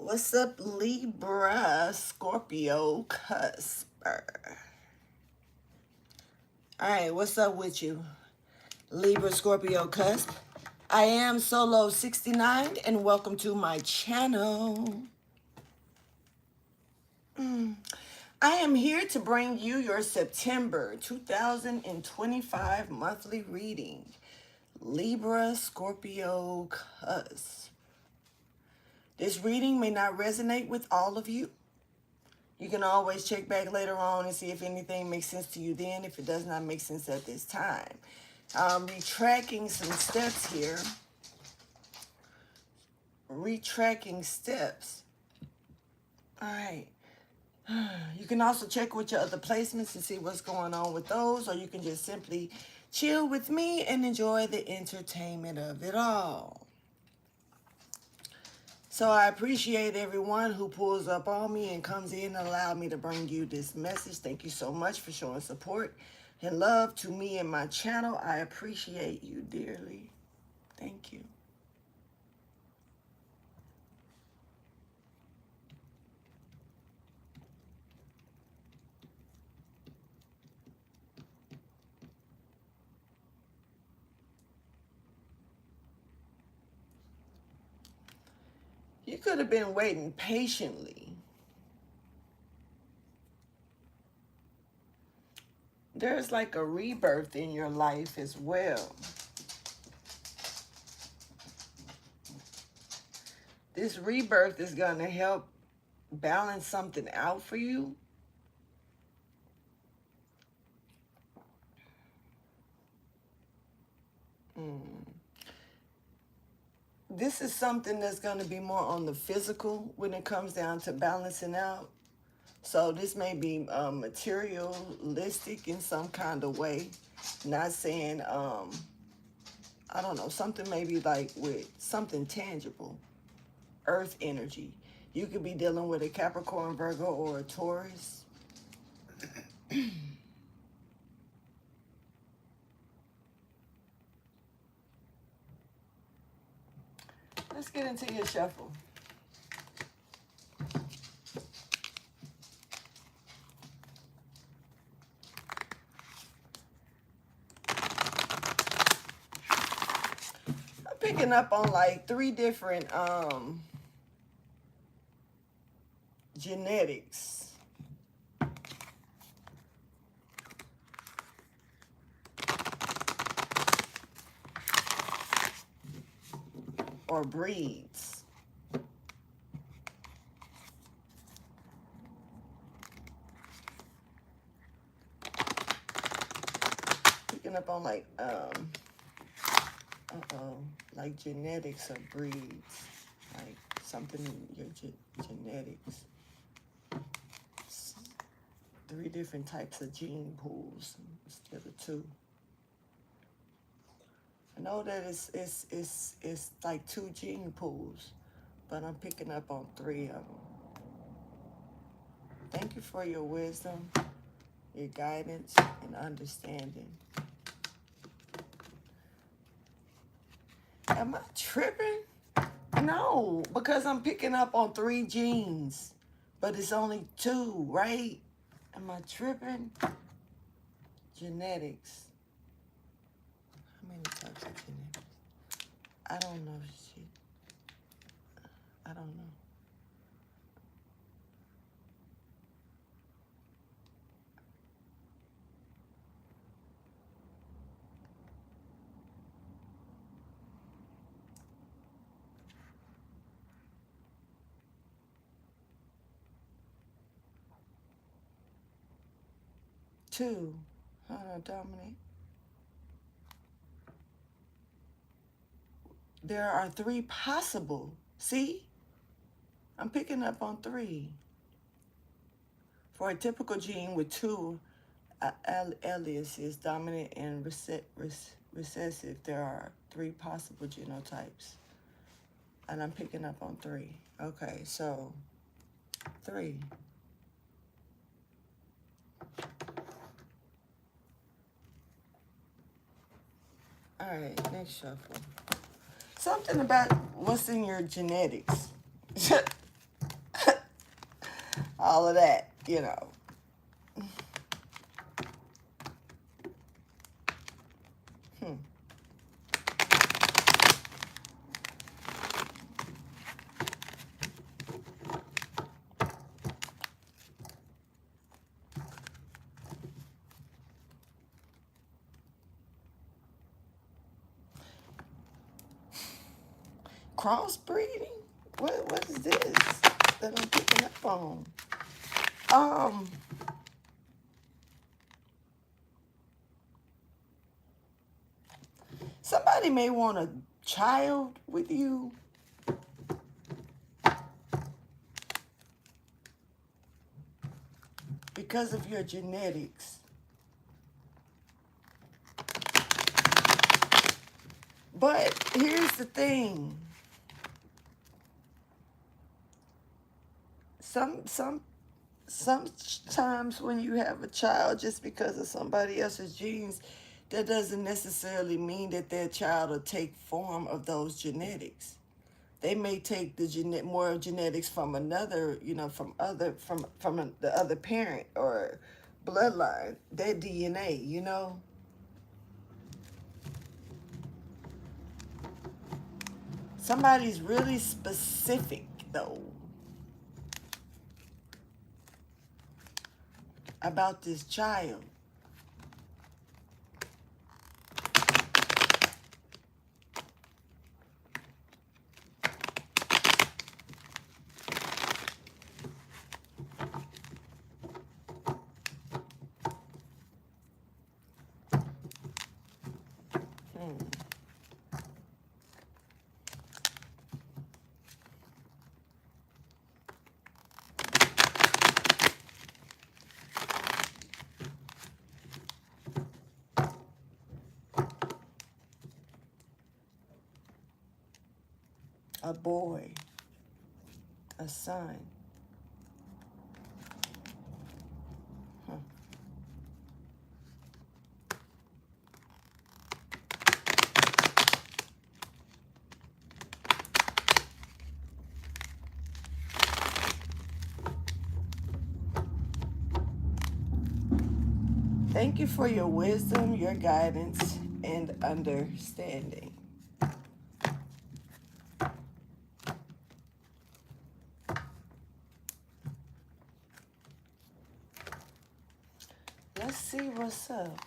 What's up, Libra Scorpio Cusps? All right, what's up with you, Libra Scorpio Cusp? I am Solo 69, and welcome to my channel. I am here to bring you your September 2025 monthly reading. Libra Scorpio Cusp. This reading may not resonate with all of you. You can always check back later on and see if anything makes sense to you then, if it does not make sense at this time. Retracking some steps here. Retracking steps. All right. You can also check with your other placements and see what's going on with those, or you can just simply chill with me and enjoy the entertainment of it all. So I appreciate everyone who pulls up on me and comes in and allow me to bring you this message. Thank you so much for showing support and love to me and my channel. I appreciate you dearly. Thank you. You could have been waiting patiently. There's like a rebirth in your life as well. This rebirth is going to help balance something out for you. This is something that's going to be more on the physical when it comes down to balancing out. So this may be materialistic in some kind of way. Not saying, I don't know, something maybe like with something tangible. Earth energy. You could be dealing with a Capricorn, Virgo, or a Taurus. Let's get into your shuffle. I'm picking up on like 3 different genetics. Or breeds. Picking up on like like genetics or breeds, like something in your genetics. 3 different types of gene pools instead of 2. I know that it's like 2 gene pools, but I'm picking up on 3 of them. Thank you for your wisdom, your guidance, and understanding. Am I tripping? No, because I'm picking up on 3 genes, but it's only 2, right? Am I tripping? Genetics. How many types of genetics? I don't know shit. I don't know. Two. Hold on, Dominic. There are 3 possible. See? I'm picking up on 3. For a typical gene with 2 aliases, dominant and recessive, there are 3 possible genotypes. And I'm picking up on 3. Okay, so 3. All right, next shuffle. Something about what's in your genetics. all of that, you know. Hmm. Crossbreeding? What is this that I'm picking up on? Um, Somebody may want a child with you because of your genetics. But here's the thing. Some sometimes when you have a child just because of somebody else's genes, that doesn't necessarily mean that their child will take form of those genetics. They may take the more genetics from another, from the other parent or bloodline, their DNA, you know. Somebody's really specific though about this child. Hmm. A boy, a son. Huh. Thank you for your wisdom, your guidance, and understanding. Let's see what's up.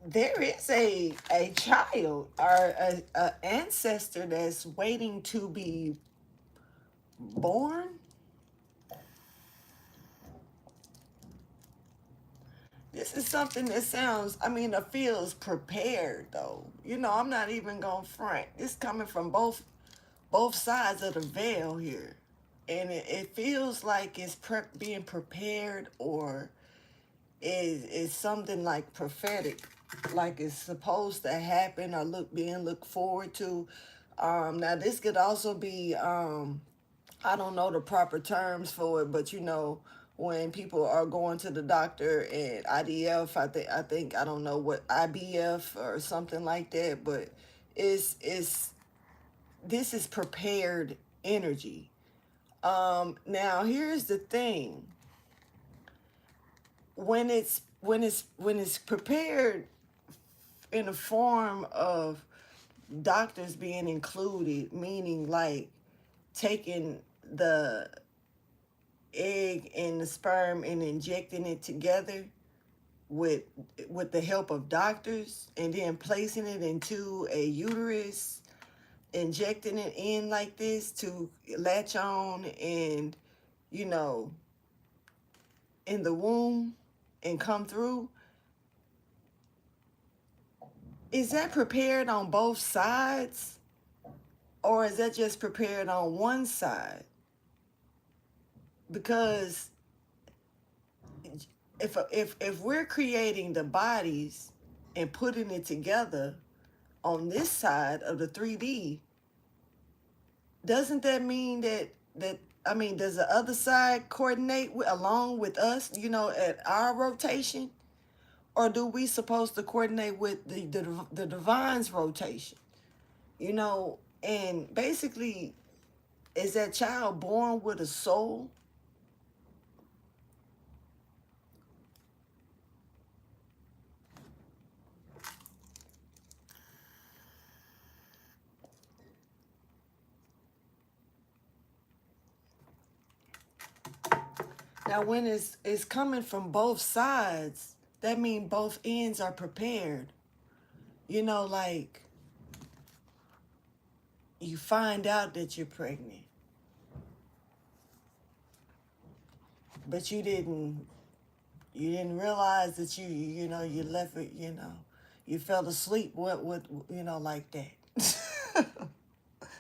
There is a child or a ancestor that's waiting to be born. This is something that sounds, it feels prepared though. I'm not even gonna front. This coming from both sides of the veil here. And it feels like it's being prepared, or is something like prophetic, like it's supposed to happen or being looked forward to. Now this could also be, I don't know the proper terms for it, but when people are going to the doctor and IDF, I think I don't know what IBF or something like that, but it's this is prepared energy. Now here's the thing. When it's prepared in the form of doctors being included, meaning like taking the egg and the sperm and injecting it together with with the help of doctors, and then placing it into a uterus, injecting it in like this to latch on and you know in the womb and come through. Is that prepared on both sides, or is that just prepared on one side? Because if we're creating the bodies and putting it together on this side of the 3D, doesn't that mean that I mean, does the other side coordinate along with us, at our rotation? Or do we supposed to coordinate with the divine's rotation? And basically, is that child born with a soul? Now, when it's coming from both sides, that means both ends are prepared. Like you find out that you're pregnant, but you didn't realize that you left it, you fell asleep. What, like that.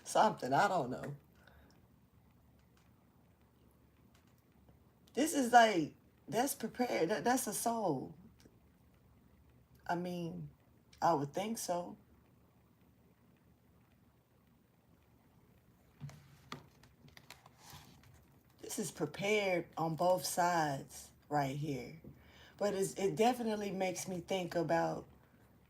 Something, I don't know. This is like, that's prepared. That's a soul. I mean, I would think so. This is prepared on both sides right here. But it definitely makes me think about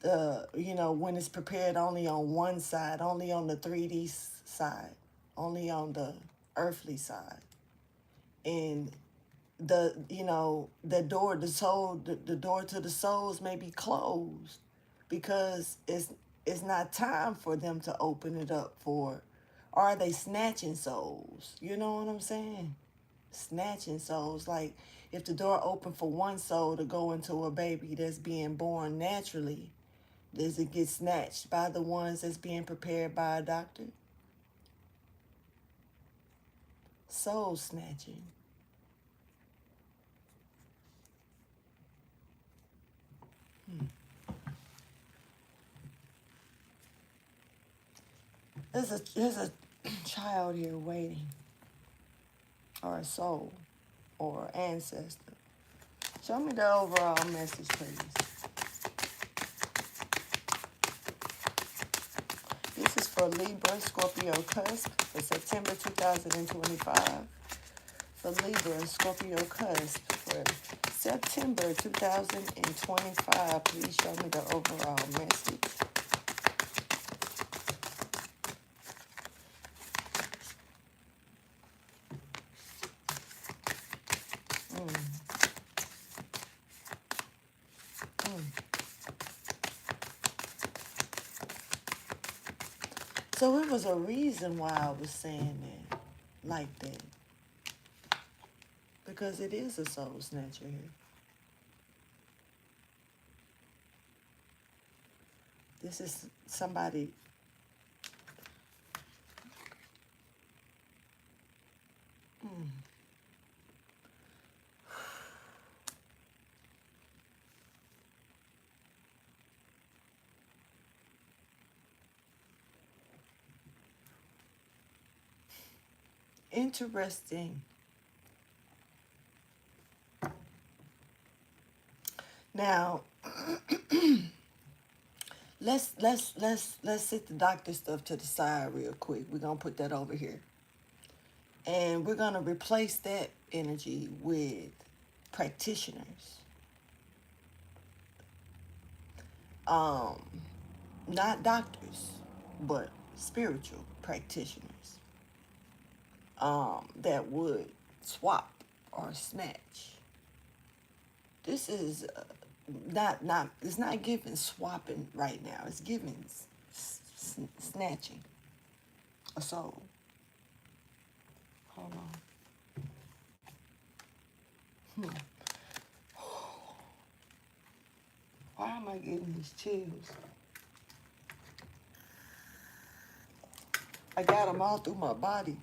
when it's prepared only on one side, only on the 3D side, only on the earthly side. And the door to the souls may be closed because it's not time for them to open it up for. Or are they snatching souls? You know what I'm saying? Snatching souls. Like if the door open for one soul to go into a baby that's being born naturally, does it get snatched by the ones that's being prepared by a doctor? Soul snatching. There's a child here waiting, or a soul, or ancestor. Show me the overall message, please. This is for Libra Scorpio Cusps for September 2025. For Libra Scorpio Cusps for September 2025. Please show me the overall message. So it was a reason why I was saying that, like that. Because it is a soul snatcher here. This is somebody. Interesting. Now, let's sit the doctor stuff to the side real quick. We're gonna put that over here, and we're gonna replace that energy with practitioners. Not doctors, but spiritual practitioners. That would swap or snatch. This is not it's not giving swapping right now. It's giving snatching a soul. Hold on. Why am I getting these chills? I got them all through my body.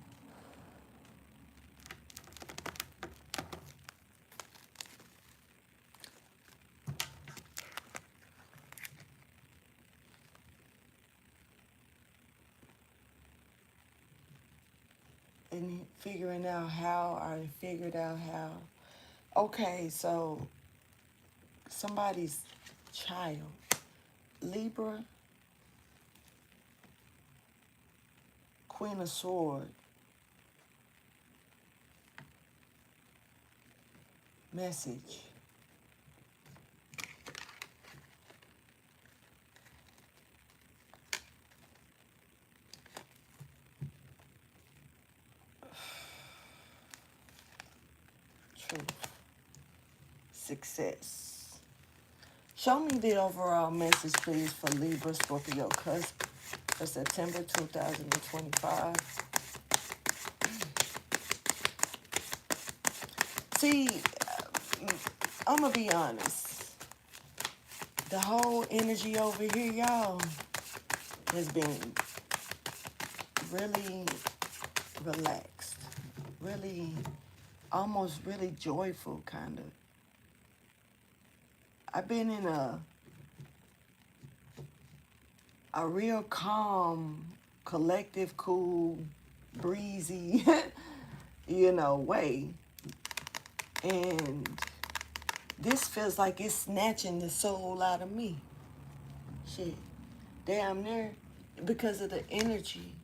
And figuring out how, I figured out how. Okay, so somebody's child, Libra, Queen of Swords, Message. Truth. Success. Show me the overall message, please, for Libra Scorpio Cusps for September 2025. See, I'm going to be honest. The whole energy over here, y'all, has been really relaxed. Really, almost really joyful, kind of. I've been in a real calm, collective, cool, breezy, way. And this feels like it's snatching the soul out of me. Shit. Damn near, because of the energy.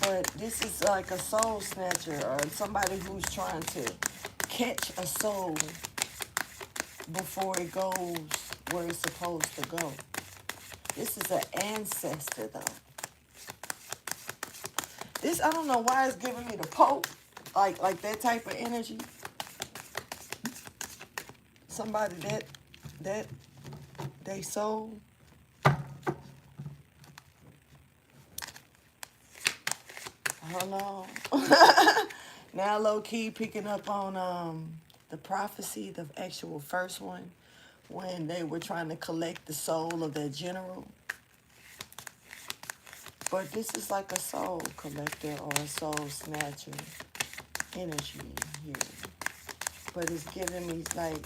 But this is like a soul snatcher, or somebody who's trying to catch a soul before it goes where it's supposed to go. This is an ancestor, though. This, I don't know why it's giving me the Pope, like that type of energy. Somebody that they soul. Hold on. Now low key picking up on the prophecy, the actual first one, when they were trying to collect the soul of their general. But this is like a soul collector or a soul snatcher energy here. But it's giving me like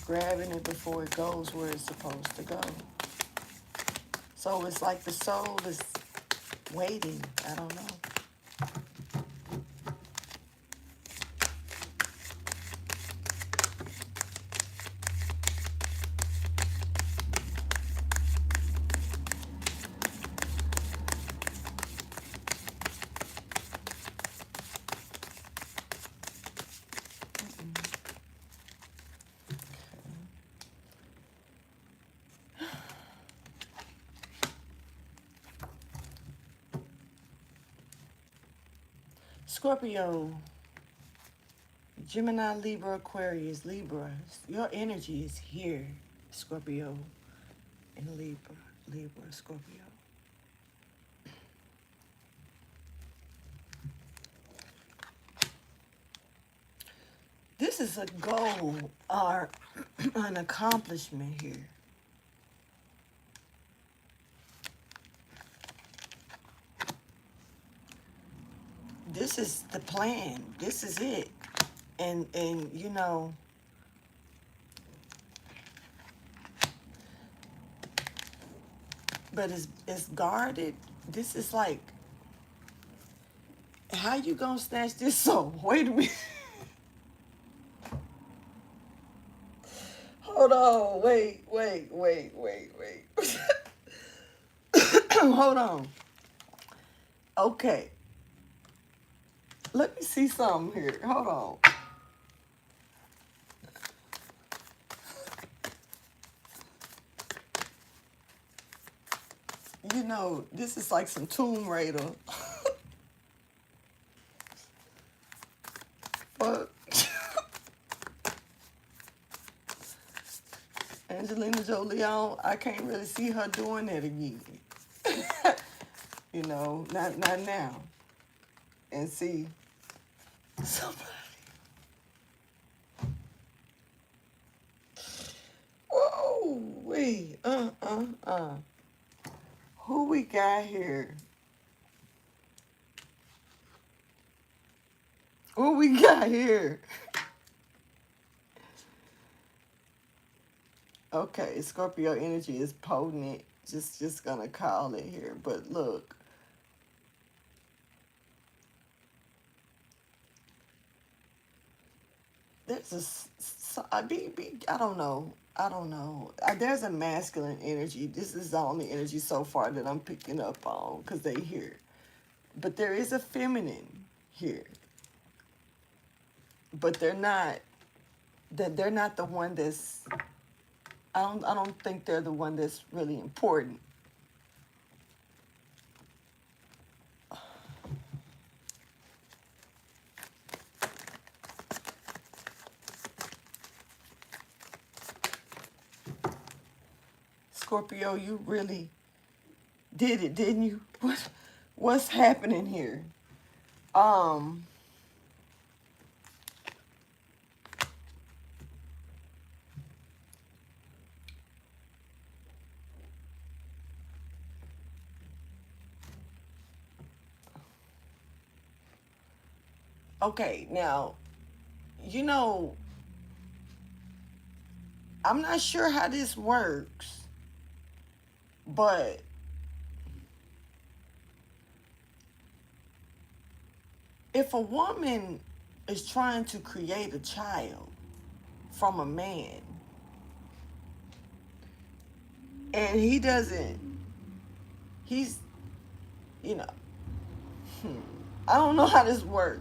grabbing it before it goes where it's supposed to go. So it's like the soul is waiting. I don't know. Scorpio, Gemini, Libra, Aquarius, Libra. Your energy is here, Scorpio and Libra, Scorpio. This is a goal or an accomplishment here. This is the plan. This is it. And but it's guarded. This is like, how you gonna snatch this soul? Wait a minute. Hold on. Wait. Hold on. Okay. Let me see something here. Hold on. This is like some Tomb Raider. But Angelina Jolie, I can't really see her doing that again. Not now. And see somebody. Whoa, wait, Who we got here? What we got here? Okay, Scorpio energy is potent. Just gonna call it here. But look. There's I don't know. There's a masculine energy. This is the only energy so far that I'm picking up on because they here. But there is a feminine here. but they're not. That they're not the one that's. I don't think they're the one that's really important. Scorpio, you really did it, didn't you? What's happening here? Um, okay, now, you know, I'm not sure how this works, but if a woman is trying to create a child from a man and he doesn't, he's, you know, I don't know how this works.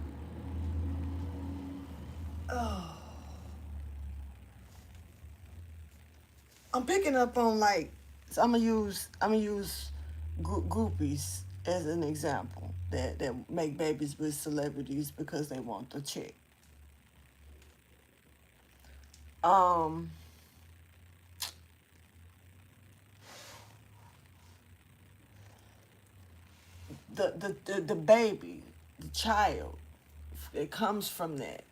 Oh, I'm picking up on like, so I'm gonna use groupies as an example that make babies with celebrities because they want the chick. Um, the baby, the child, it comes from that.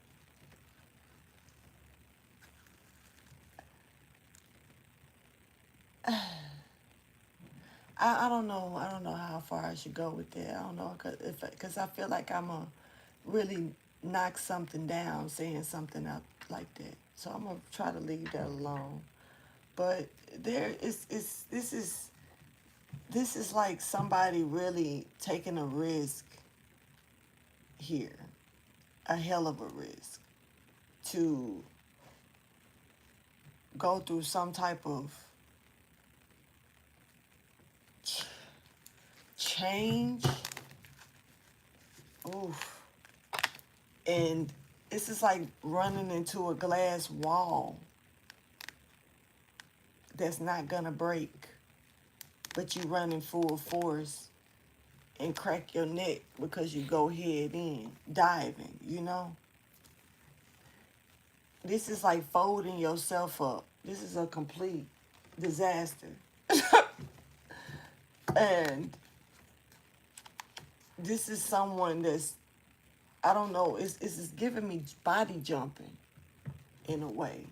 I don't know. I don't know how far I should go with that. I don't know because I feel like I'm a really knock something down saying something out like that. So I'm gonna try to leave that alone. But there is this is like somebody really taking a risk here, a hell of a risk to go through some type of change. Oof. And this is like running into a glass wall that's not gonna break, but you running full force and crack your neck because you go head in, diving, you know? This is like folding yourself up. This is a complete disaster. And this is someone that's, I don't know, it's giving me body jumping in a way.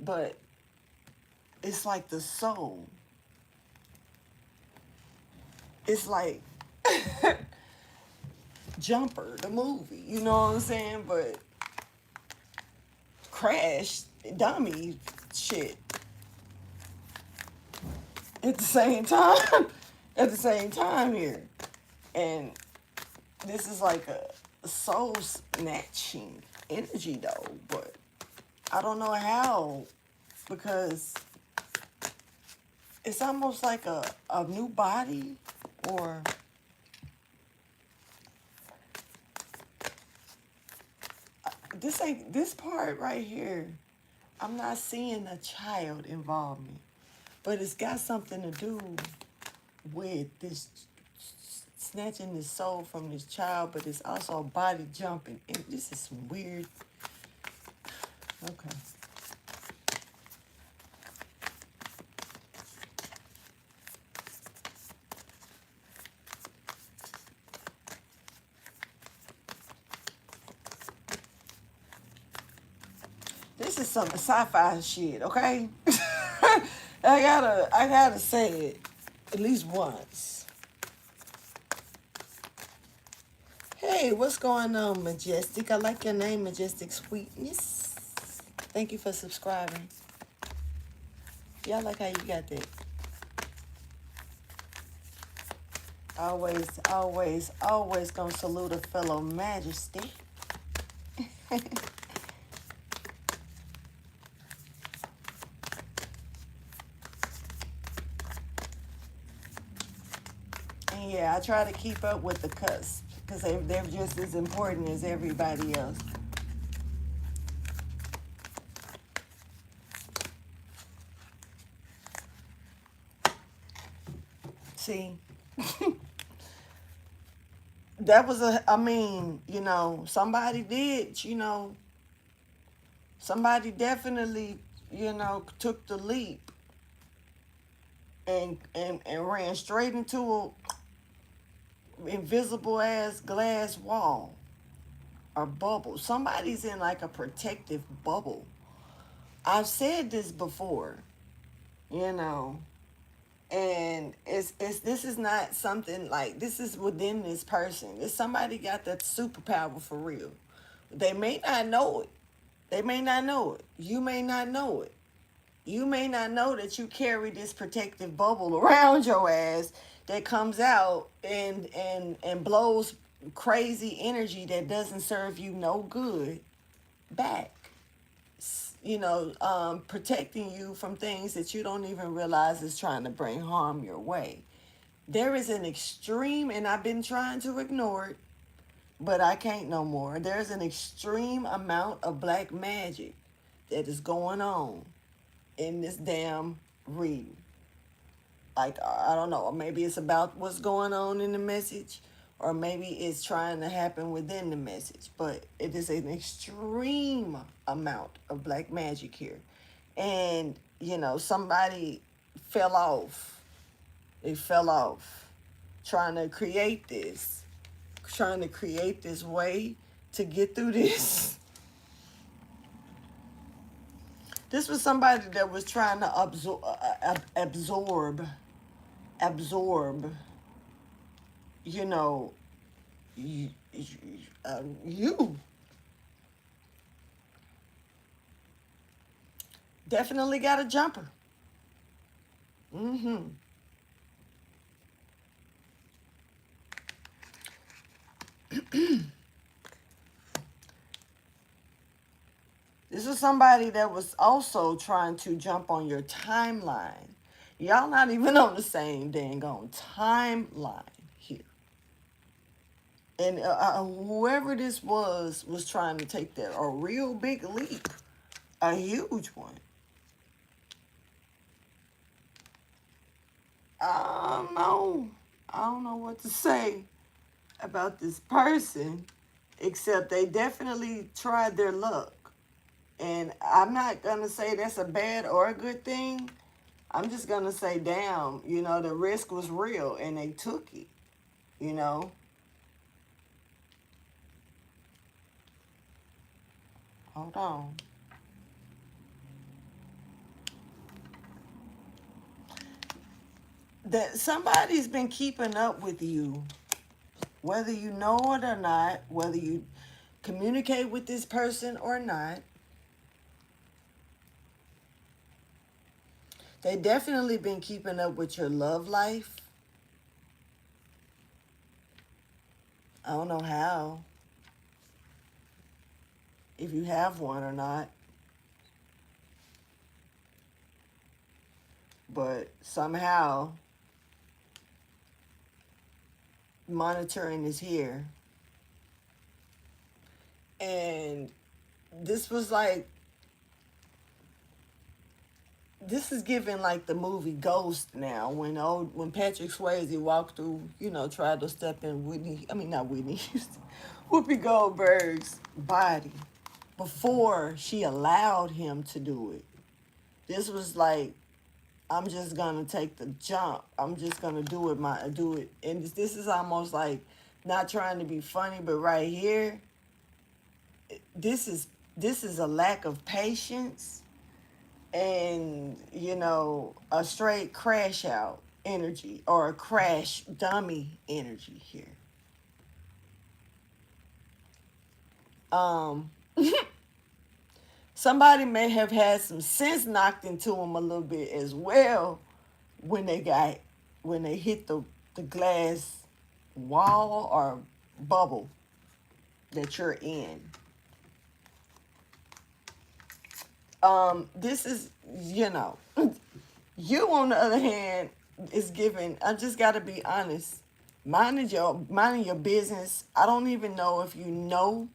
But it's like the soul. It's like Jumper, the movie, you know what I'm saying? But Crash, dummy shit. At the same time, at the same time here. And this is like a soul snatching energy though, but I don't know how, because it's almost like a new body, or this part right here, I'm not seeing a child involvement, but it's got something to do with this snatching the soul from this child, but it's also body jumping. And this is some weird. Okay. This is some sci-fi shit, okay? I gotta say it at least once. Hey, what's going on, Majestic? I like your name, Majestic Sweetness. Thank you for subscribing. Yeah, I like how you got that. Always gonna salute a fellow majesty. And yeah, I try to keep up with the cusp. because they're just as important as everybody else. See, that was I mean, somebody did, somebody definitely, took the leap and ran straight into a invisible ass glass wall or bubble. Somebody's in like a protective bubble. I've said this before, you know, and it's this is not something like this is within this person. It's somebody got that superpower for real. They may not know it. They may not know it. You may not know it. You may not know that you carry this protective bubble around your ass that comes out and blows crazy energy that doesn't serve you no good back. Protecting you from things that you don't even realize is trying to bring harm your way. There is an extreme, and I've been trying to ignore it, but I can't no more. There's an extreme amount of black magic that is going on in this damn reading. Like, I don't know, maybe it's about what's going on in the message, or maybe it's trying to happen within the message, but it is an extreme amount of black magic here. And, somebody fell off. They fell off trying to create this way to get through this. This was somebody that was trying to absorb, you. You definitely got a jumper. Mm-hmm. This is somebody that was also trying to jump on your timeline. Y'all not even on the same dang on timeline here. And whoever this was trying to take that a real big leap, a huge one. I don't know. I don't know what to say about this person, except they definitely tried their luck. And I'm not going to say that's a bad or a good thing. I'm just going to say, damn, the risk was real and they took it. Hold on. That somebody's been keeping up with you, whether you know it or not, whether you communicate with this person or not. They definitely been keeping up with your love life. I don't know how, if you have one or not, but somehow monitoring is here. And this was like, this is giving like the movie Ghost now, when Patrick Swayze walked through, tried to step in Whoopi Goldberg's body before she allowed him to do it. This was like, I'm just gonna take the jump. I'm just gonna do it. And this is almost like not trying to be funny, but right here, this is a lack of patience and a straight crash out energy or a crash dummy energy here. Somebody may have had some sense knocked into them a little bit as well when they hit the glass wall or bubble that you're in. This is, you on the other hand is giving, I just got to be honest, minding your business. I don't even know if you know.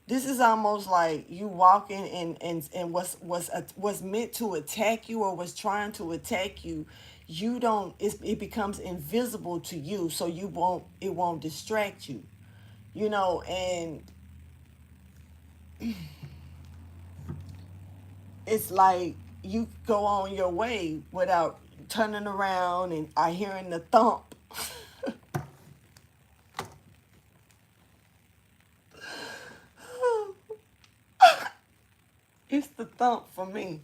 This is almost like you walking and what's meant to attack you or was trying to attack you, you don't it becomes invisible to you, so it won't distract you. And it's like you go on your way without turning around and I hearing the thump. It's the thump for me.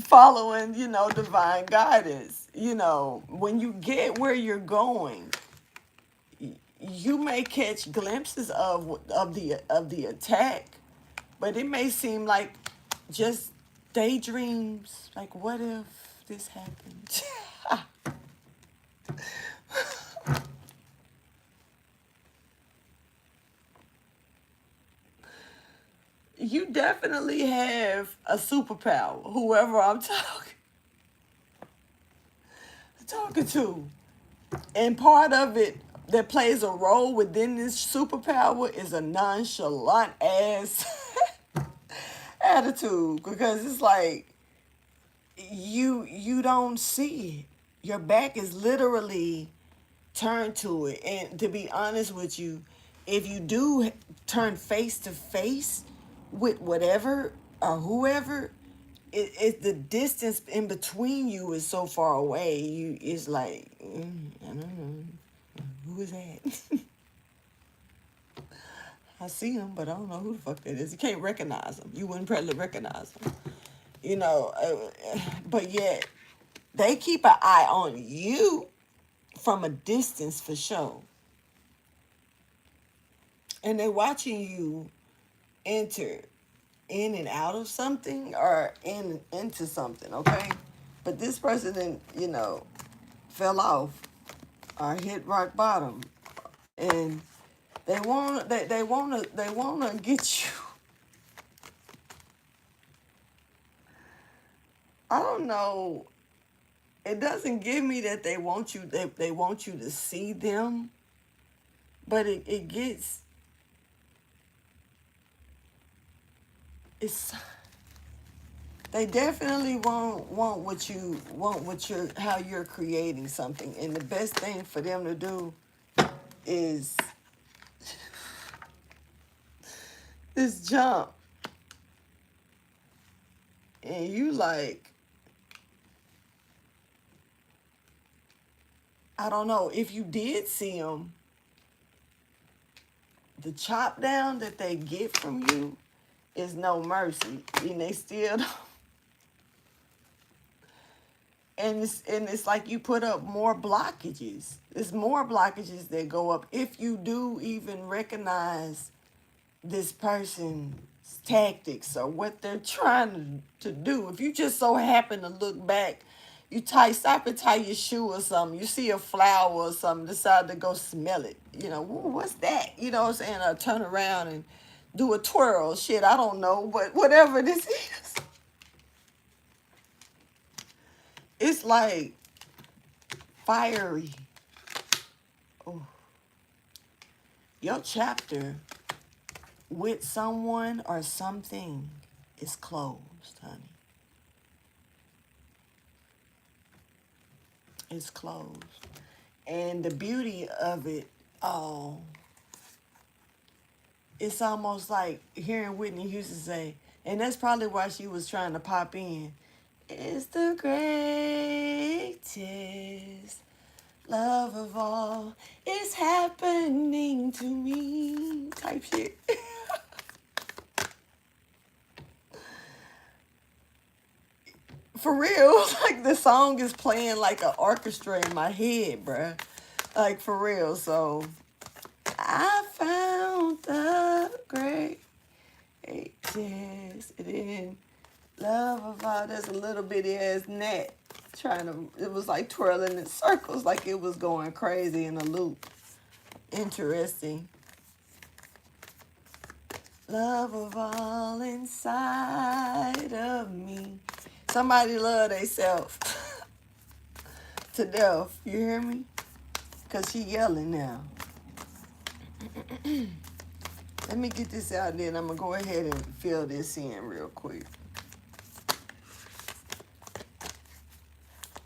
Following, divine guidance. When you get where you're going, you may catch glimpses of the attack, but it may seem like just daydreams. Like, what if this happened? You definitely have a superpower, whoever I'm talking to. And part of it that plays a role within this superpower is a nonchalant ass attitude, because it's like you don't see it. Your back is literally turned to it. And to be honest with you, if you do turn face to face with whatever or whoever, the distance in between you is so far away. It's like, I don't know, who is that? I see him, but I don't know who the fuck that is. You can't recognize him. You wouldn't probably recognize him. But yet they keep an eye on you from a distance for sure. And they're watching you enter in and out of something or into something, okay? But this person then, fell off or hit rock bottom, and they wanna get you. I don't know. It doesn't give me that they want you to see them, but it gets it's they definitely want how you're creating something, and the best thing for them to do is this jump, and you like, I don't know if you did see them, the chop down that they get from you is no mercy, and they still don't. And it's like you put up more blockages. There's more blockages that go up if you do even recognize this person's tactics or what they're trying to do. If you just so happen to look back, stop and tie your shoe or something. You see a flower or something, decide to go smell it. What's that? You know what I'm saying? Or turn around and do a twirl. Shit, I don't know, but whatever this is. It's like fiery. Oh. Your chapter with someone or something is closed, honey. It's closed. And the beauty of it all, it's almost like hearing Whitney Houston say, and that's probably why she was trying to pop in, it's the greatest love of all is happening to me type shit. For real, like the song is playing like an orchestra in my head, bruh. Like for real. So I found the greatest. And then love of all, there's a little bitty ass gnat it was like twirling in circles, like it was going crazy in a loop. Interesting. Love of all inside of me. Somebody love theyself to death. You hear me? Because she yelling now. Let me get this out there, and I'm going to go ahead and fill this in real quick.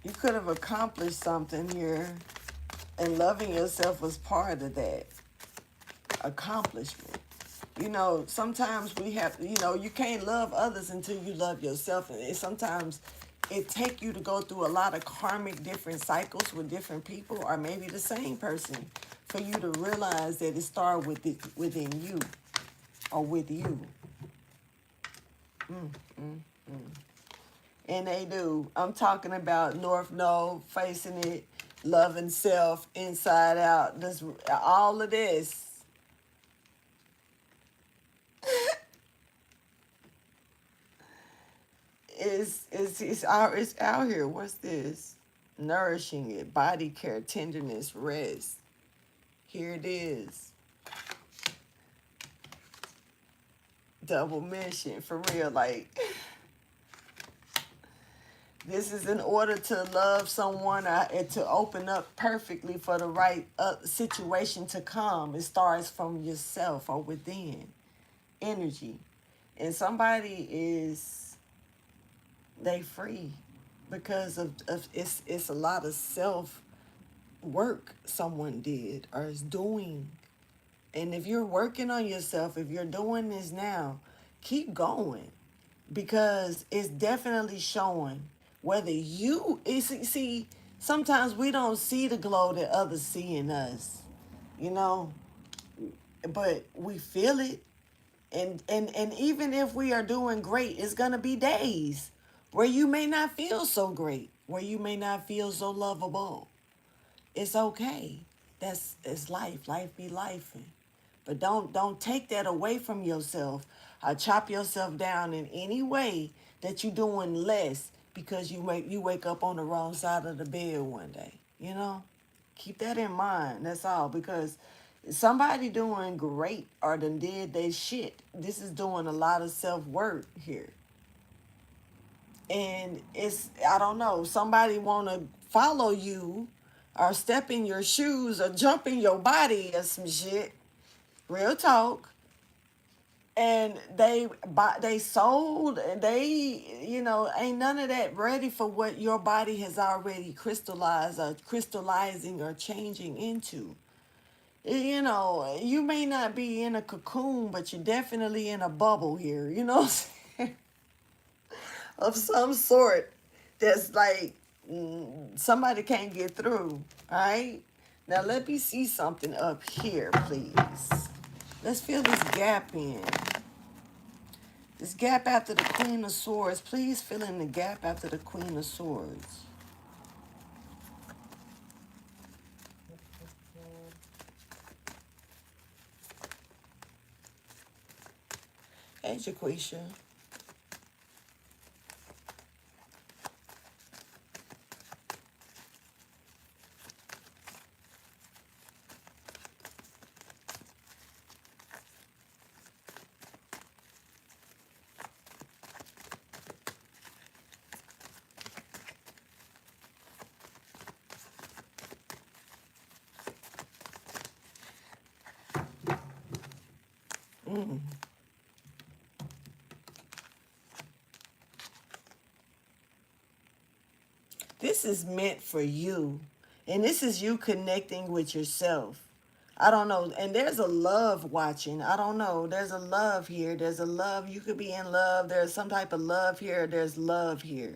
You could have accomplished something here, and loving yourself was part of that accomplishment. You know, sometimes we have, you know, you can't love others until you love yourself. And sometimes it take you to go through a lot of karmic different cycles with different people, or maybe the same person, for you to realize that it started within you, or with you. And they do. I'm talking about North Node, facing it, loving self, inside out. This, all of this. It's out here. What's this? Nourishing it, body care, tenderness, rest. Here it is. Double mission, for real. Like, this is in order to love someone and to open up perfectly for the right situation to come. It starts from yourself or within. Energy. And somebody is, they free because of it's a lot of self work someone did or is doing. And if you're working on yourself, if you're doing this now, keep going, because it's definitely showing whether you see. Sometimes we don't see the glow that others see in us, you know, but we feel it. And even if we are doing great, it's gonna be days where you may not feel so great, where you may not feel so lovable. It's okay. It's life. Life be life. But don't take that away from yourself. Chop yourself down in any way that you're doing less because you wake up on the wrong side of the bed one day. You know, keep that in mind. That's all. Because somebody doing great or done did they shit. This is doing a lot of self-work here. And it's, I don't know, somebody want to follow you or step in your shoes or jump in your body or some shit. Real talk. And they sold, and they, you know, ain't none of that ready for what your body has already crystallized or crystallizing or changing into. You know, you may not be in a cocoon, but you're definitely in a bubble here, you know what I'm saying? Of some sort that's like somebody can't get through. All right, now let me see something up here, please. Let's fill this gap in. This gap after the Queen of Swords. Please fill in the gap after the Queen of Swords. Hey, Jaquisha. This is meant for you. And this is you connecting with yourself. I don't know. And there's a love watching. I don't know. There's a love here. There's a love. You could be in love. There's some type of love here. There's love here.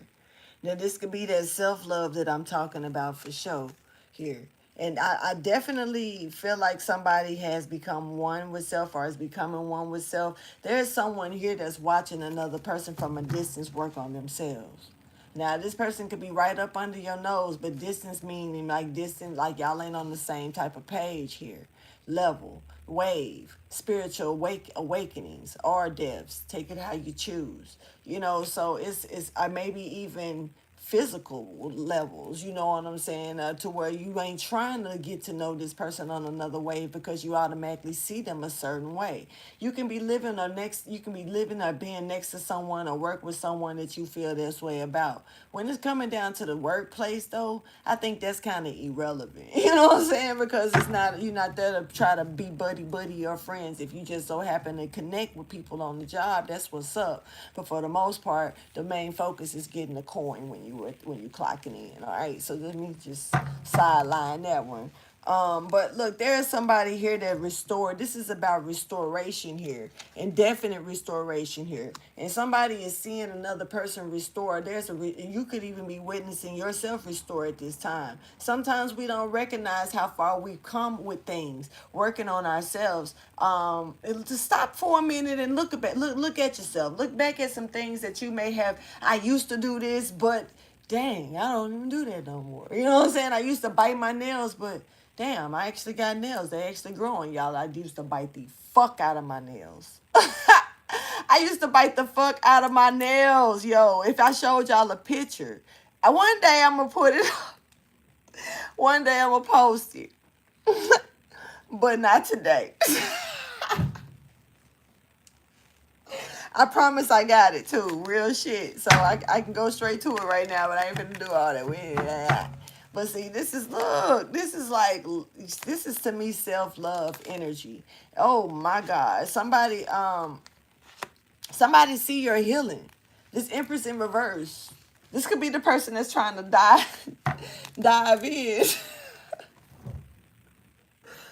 Now, this could be that self-love that I'm talking about for sure here. And I definitely feel like somebody has become one with self or is becoming one with self. There's someone here that's watching another person from a distance work on themselves. Now, this person could be right up under your nose, but distance meaning like distant, like y'all ain't on the same type of page here. Level, wave, spiritual awakenings or depths. Take it how you choose. You know, so it's I maybe even physical levels, you know what I'm saying, to where you ain't trying to get to know this person on another way because you automatically see them a certain way. You can be living or being next to someone or work with someone that you feel this way about. When it's coming down to the workplace though, I think that's kind of irrelevant. You know what I'm saying? Because you're not there to try to be buddy or friends. If you just so happen to connect with people on the job, that's what's up. But for the most part, the main focus is getting the coin when you clocking in. All right, so let me just sideline that one. But look, there is somebody here that restored. This is about restoration here, indefinite restoration here, and somebody is seeing another person restore. You could even be witnessing yourself restore at this time. Sometimes we don't recognize how far we've come with things, working on ourselves. To stop for a minute and look at yourself. Look back at some things that you may have. I used to do this, but dang, I don't even do that no more. You know what I'm saying? I used to bite my nails, but damn, I actually got nails. They actually growing, y'all. I used to bite the fuck out of my nails. I used to bite the fuck out of my nails, yo. If I showed y'all a picture, one day I'm gonna put it. One day I'm gonna post it, but not today. I promise I got it too, real shit. So I can go straight to it right now, but I ain't finna do all that. But see, this is to me self-love energy. Oh my God. Somebody see your healing. This Empress in reverse. This could be the person that's trying to dive in.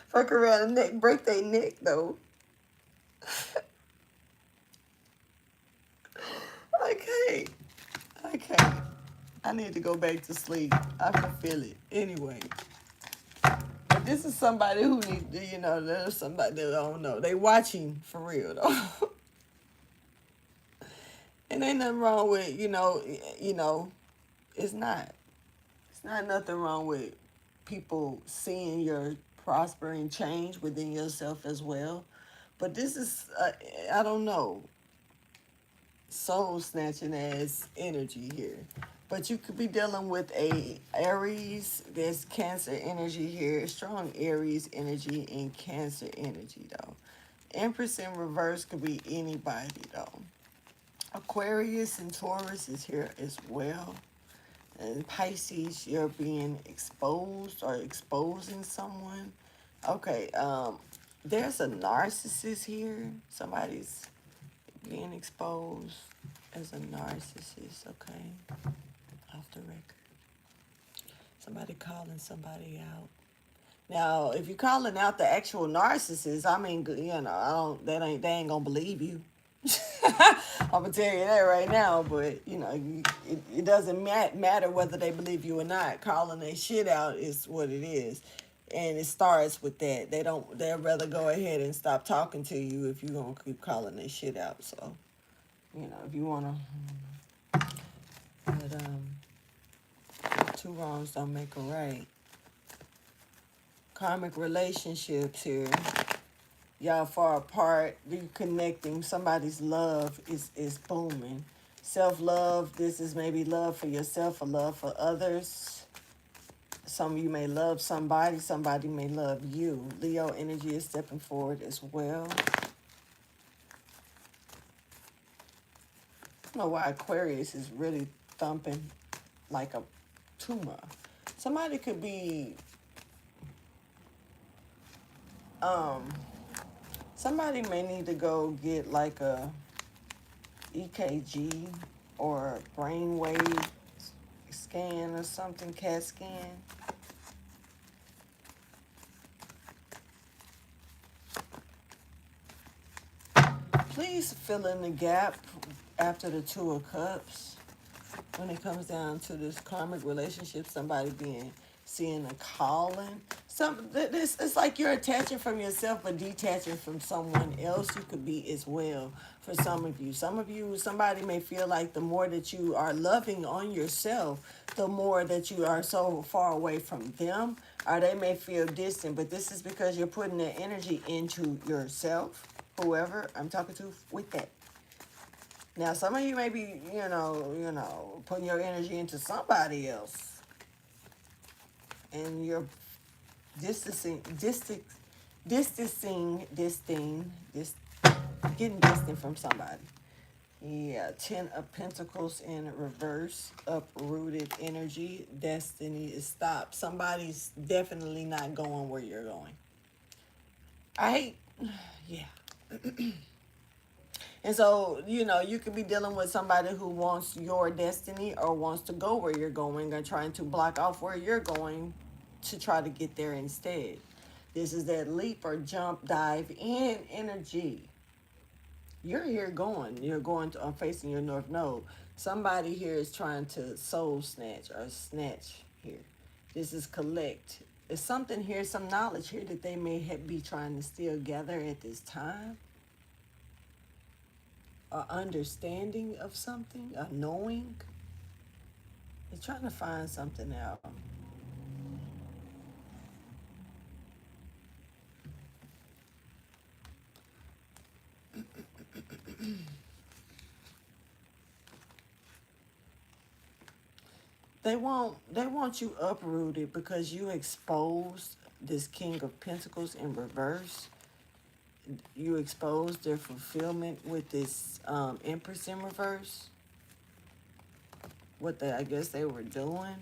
Fuck around the neck, break their neck though. Okay. I need to go back to sleep. I can feel it. Anyway. But this is somebody who there's somebody that I don't know. They watching for real though. And ain't nothing wrong with, it's not. It's not nothing wrong with people seeing your prospering change within yourself as well. But this is, I don't know, soul snatching ass energy here. But you could be dealing with a Aries. There's Cancer energy here. Strong Aries energy and Cancer energy though. Empress in reverse could be anybody though. Aquarius and Taurus is here as well. And Pisces, you're being exposed or exposing someone. Okay, there's a narcissist here. Somebody's being exposed as a narcissist, okay? Off the record. Somebody calling somebody out. Now, if you're calling out the actual narcissist, I mean, they ain't gonna believe you. I'm gonna tell you that right now, but it doesn't matter whether they believe you or not. Calling their shit out is what it is, and it starts with that. They'd rather go ahead and stop talking to you if you're gonna keep calling their shit out. So, if you wanna, but two wrongs don't make a right. Karmic relationships here. Y'all far apart, reconnecting. Somebody's love is booming. Self-love, this is maybe love for yourself or love for others. Some of you may love somebody may love you. Leo energy is stepping forward as well. I don't know why Aquarius is really thumping like a tumor. Somebody could be somebody may need to go get like a EKG or brainwave scan or something, CAT scan. Please fill in the gap after the Two of Cups. When it comes down to this karmic relationship, somebody seeing a calling. It's like you're attaching from yourself but detaching from someone else. You could be as well for some of you. Somebody may feel like the more that you are loving on yourself, the more that you are so far away from them, or they may feel distant, but this is because you're putting the energy into yourself, whoever I'm talking to with that. Now, some of you may be, putting your energy into somebody else, and you're distancing, distancing this thing, getting distant from somebody. Yeah, 10 of Pentacles in reverse, uprooted energy, destiny is stopped. Somebody's definitely not going where you're going. I hate, yeah. And so, you could be dealing with somebody who wants your destiny or wants to go where you're going and trying to block off where you're going to try to get there instead. This is that leap or jump, dive in energy. You're here going. You're going to facing your north node. Somebody here is trying to soul snatch or snatch here. This is collect. There's something here, some knowledge here that they may be trying to still gather at this time. A understanding of something, a knowing. They're trying to find something out. They want you uprooted because you exposed this King of Pentacles in reverse. You exposed their fulfillment with this Empress in reverse. What I guess they were doing.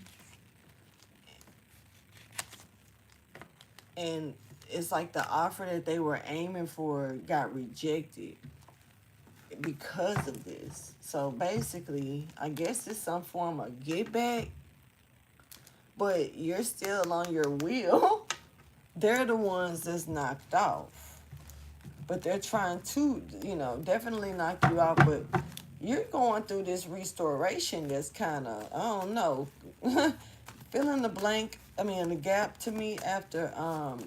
And it's like the offer that they were aiming for got rejected because of this. So basically, I guess it's some form of get back, but you're still on your wheel. They're the ones that's knocked off. But they're trying to, definitely knock you out. But you're going through this restoration that's kind of, I don't know, fill in the blank, the gap to me after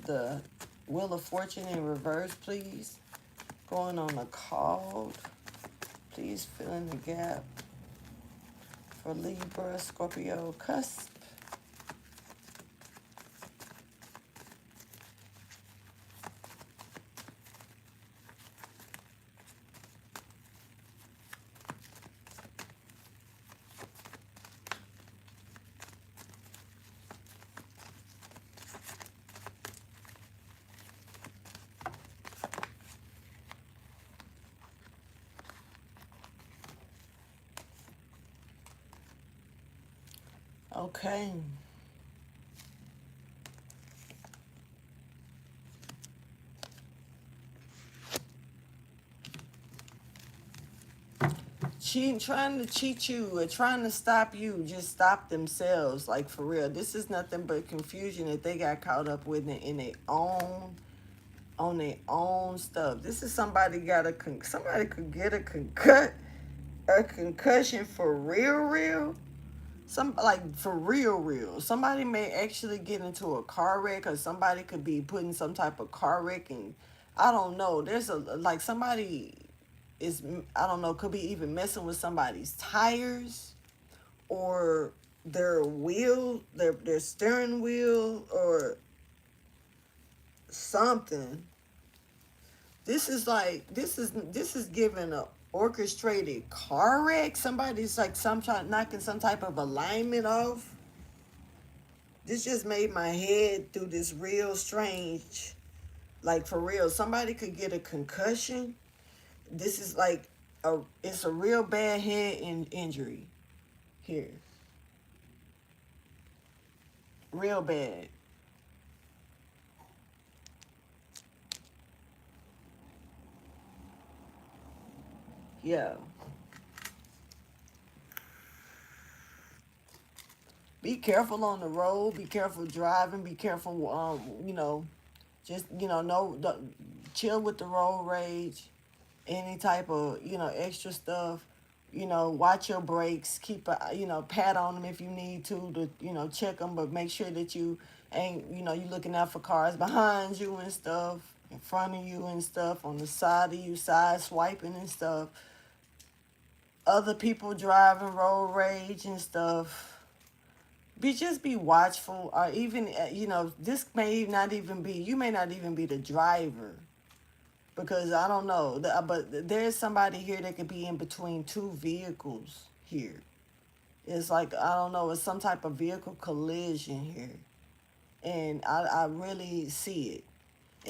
the Wheel of Fortune in reverse, please. Going on a call. Please fill in the gap for Libra Scorpio Cusps. Okay. Trying to cheat you or trying to stop you, just stop themselves. Like, for real, this is nothing but confusion that they got caught up with in their own, on their own stuff. This is somebody somebody could get a concussion for real. For real. Somebody may actually get into a car wreck, or somebody could be put in some type of car wreck, and I don't know. There's somebody is, I don't know, could be even messing with somebody's tires or their wheel, their steering wheel or something. This is giving a orchestrated car wreck. Somebody's like knocking some type of alignment off. This just made my head do this real strange. Like, for real, somebody could get a concussion. This is it's a real bad head injury here. Real bad. Yeah. Be careful on the road. Be careful driving. Be careful, just, no, chill with the road rage. Any type of, extra stuff. Watch your brakes. Keep pat on them if you need to, check them. But make sure that you ain't, you looking out for cars behind you and stuff, in front of you and stuff, on the side of you, side swiping and stuff. Other people driving, road rage and stuff. Just be watchful, or even, this may not even be, you may not even be the driver. Because I don't know, but there's somebody here that could be in between two vehicles here. It's like, I don't know, it's some type of vehicle collision here. And I really see it.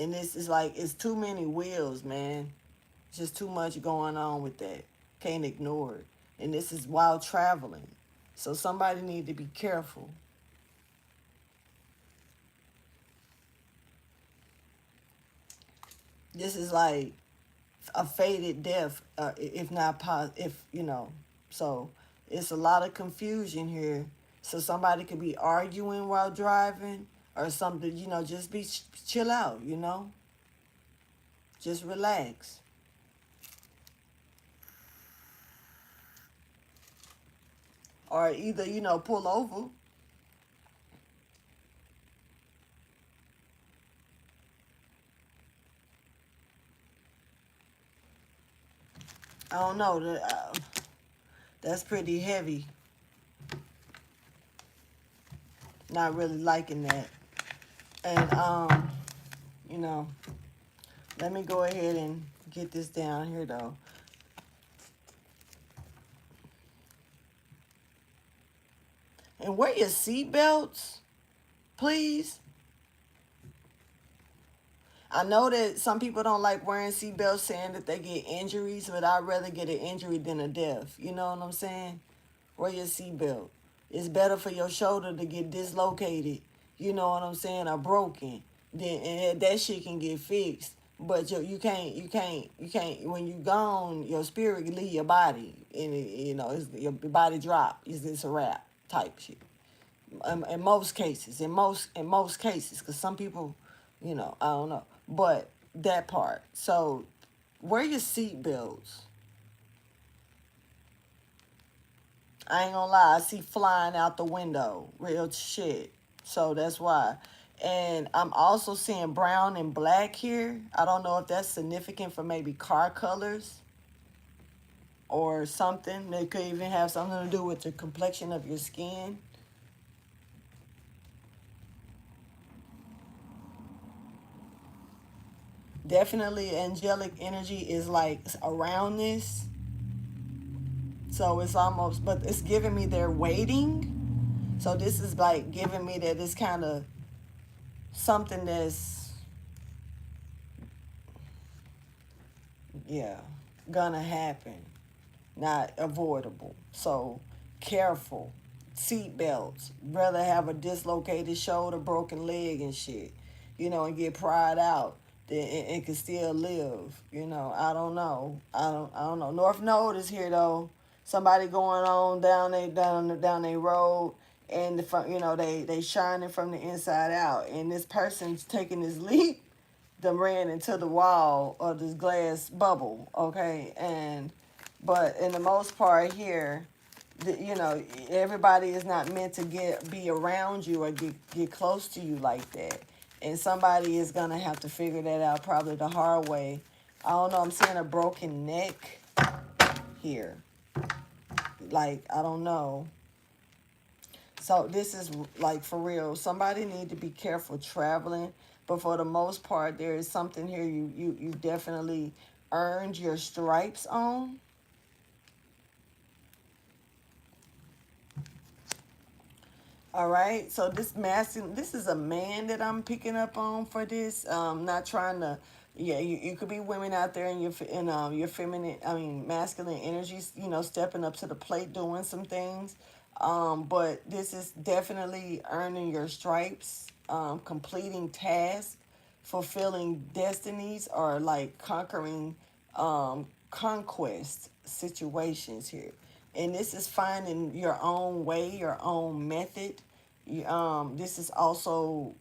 And this is like, it's too many wheels, man. Just too much going on with that. Can't ignore it. And this is while traveling. So somebody need to be careful. This is like a fated death, if not if you know. So it's a lot of confusion here. So somebody could be arguing while driving or something. Just be chill out. Just relax. Or either pull over. I don't know. That's pretty heavy. Not really liking that. And you know, let me go ahead and get this down here though. And wear your seatbelts, please. I know that some people don't like wearing seatbelts, saying that they get injuries, but I'd rather get an injury than a death. You know what I'm saying? Wear your seatbelt. It's better for your shoulder to get dislocated, you know what I'm saying, or broken. Then and that shit can get fixed. But you can't. When you gone, your spirit can leave your body, and your body drop. It's a wrap type shit. In most cases, in most cases, because some people, I don't know, but that part. So wear your seatbelts. I ain't gonna lie, I see flying out the window, real shit. So that's why. And I'm also seeing brown and black here. I don't know if that's significant for maybe car colors or something. They could even have something to do with the complexion of your skin. Definitely angelic energy is like around this. So it's almost, but it's giving me they're waiting. So this is like giving me that it's kind of something that's, yeah, gonna happen, not avoidable. So careful. Seat belts. Rather have a dislocated shoulder, broken leg and shit, and get pried out than and can still live. I don't know. I don't know. North Node is here though. Somebody going on down they road, and they shining from the inside out, and this person's taking this leap, them ran into the wall of this glass bubble, okay? But in the most part here, everybody is not meant to be around you or get close to you like that. And somebody is going to have to figure that out probably the hard way. I don't know, I'm seeing a broken neck here. Like, I don't know. So this is like for real. Somebody need to be careful traveling. But for the most part, there is something here you definitely earned your stripes on. All right. So this is a man that I'm picking up on for this. Not trying to. Yeah, you could be women out there in your feminine, I mean masculine energies, stepping up to the plate, doing some things. But this is definitely earning your stripes, completing tasks, fulfilling destinies, or like conquering conquest situations here. And this is finding your own way, your own method. This is also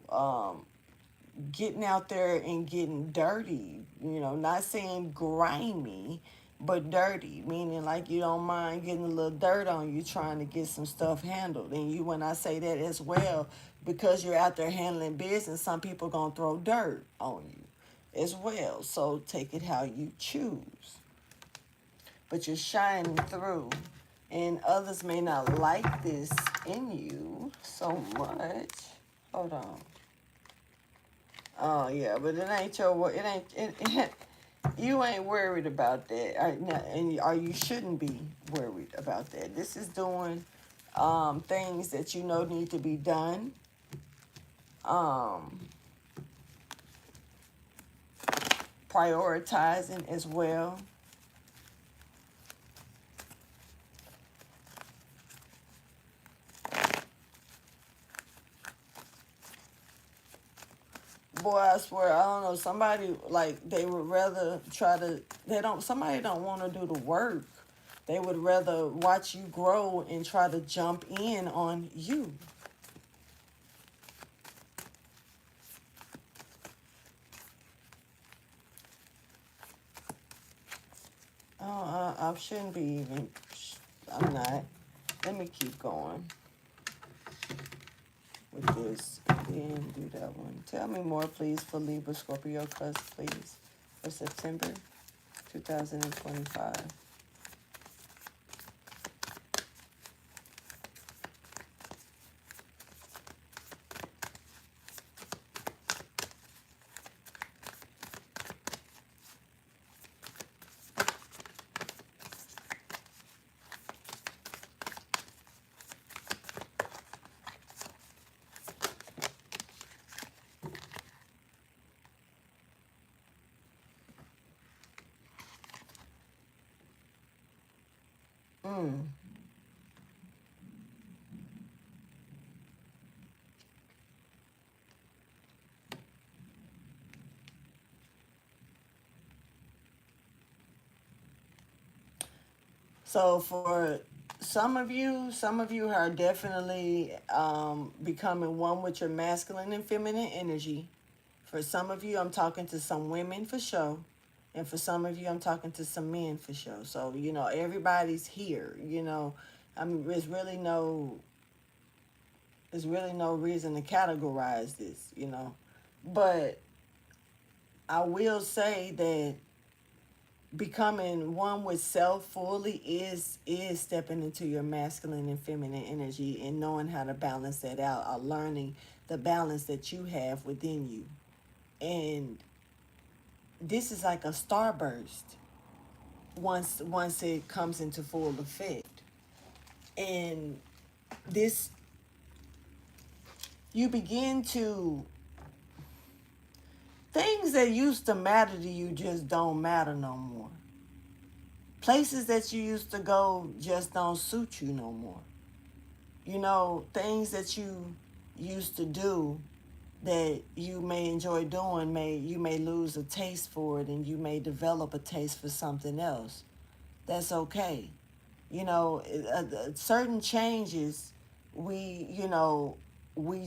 getting out there and getting dirty, not saying grimy, but dirty, meaning like you don't mind getting a little dirt on you trying to get some stuff handled. And when I say that as well, because you're out there handling business, some people gonna throw dirt on you as well. So take it how you choose. But you're shining through. And others may not like this in you so much. Hold on. Oh yeah, but it ain't your it ain't You ain't worried about that, or you shouldn't be worried about that. This is doing things that you know need to be done. Um, Prioritizing as well. Boy, I swear, I don't know. Somebody like they would rather try to. They don't. Somebody don't want to do the work. They would rather watch you grow and try to jump in on you. Oh, I shouldn't be even. I'm not. Let me keep going with this. And do that one. Tell me more, please, for Libra Scorpio Cusps, please, for September 2025. Mm. So for some of you are definitely becoming one with your masculine and feminine energy. For some of you, I'm talking to some women for sure. And for some of you, I'm talking to some men for sure. So, everybody's here, I mean, there's really no reason to categorize this, But I will say that becoming one with self fully is stepping into your masculine and feminine energy and knowing how to balance that out, or learning the balance that you have within you. And this is like a starburst once it comes into full effect. And this, you begin to, things that used to matter to you just don't matter no more. Places that you used to go just don't suit you no more. Things that you used to do that you may enjoy doing, you may lose a taste for it, and you may develop a taste for something else. That's okay. Certain changes we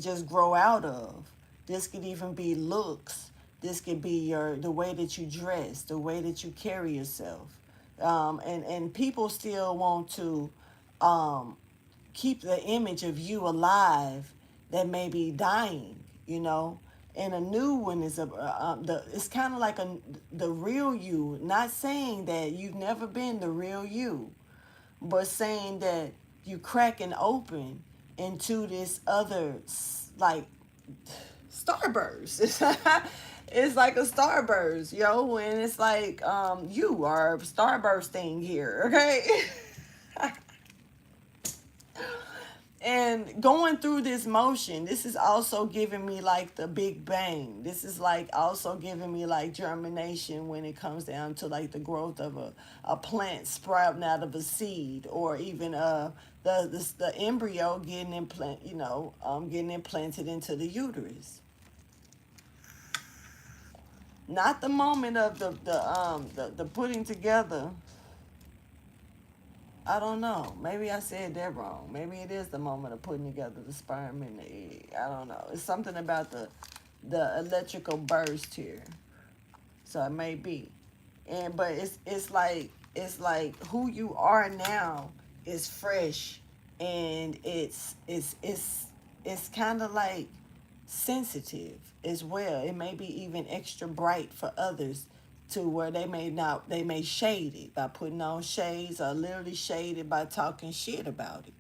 just grow out of. This could even be looks. This could be the way that you dress, the way that you carry yourself. And people still want to um, keep the image of you alive that may be dying. And a new one is it's kind of like the real you. Not saying that you've never been the real you, but saying that you cracking open into this other, like, starburst. It's like a starburst, and it's like you are starbursting here, okay? And going through this motion, this is also giving me like the Big Bang. This is like also giving me like germination when it comes down to like the growth of a plant sprouting out of a seed, or even the embryo getting implanted into the uterus. Not the moment of the putting together. I don't know. Maybe I said that wrong. Maybe it is the moment of putting together the sperm and the egg. I don't know. It's something about the electrical burst here. So it may be. But it's like who you are now is fresh, and it's kind of like sensitive as well. It may be even extra bright for others, to where they may shade it by putting on shades, or literally shade it by talking shit about it.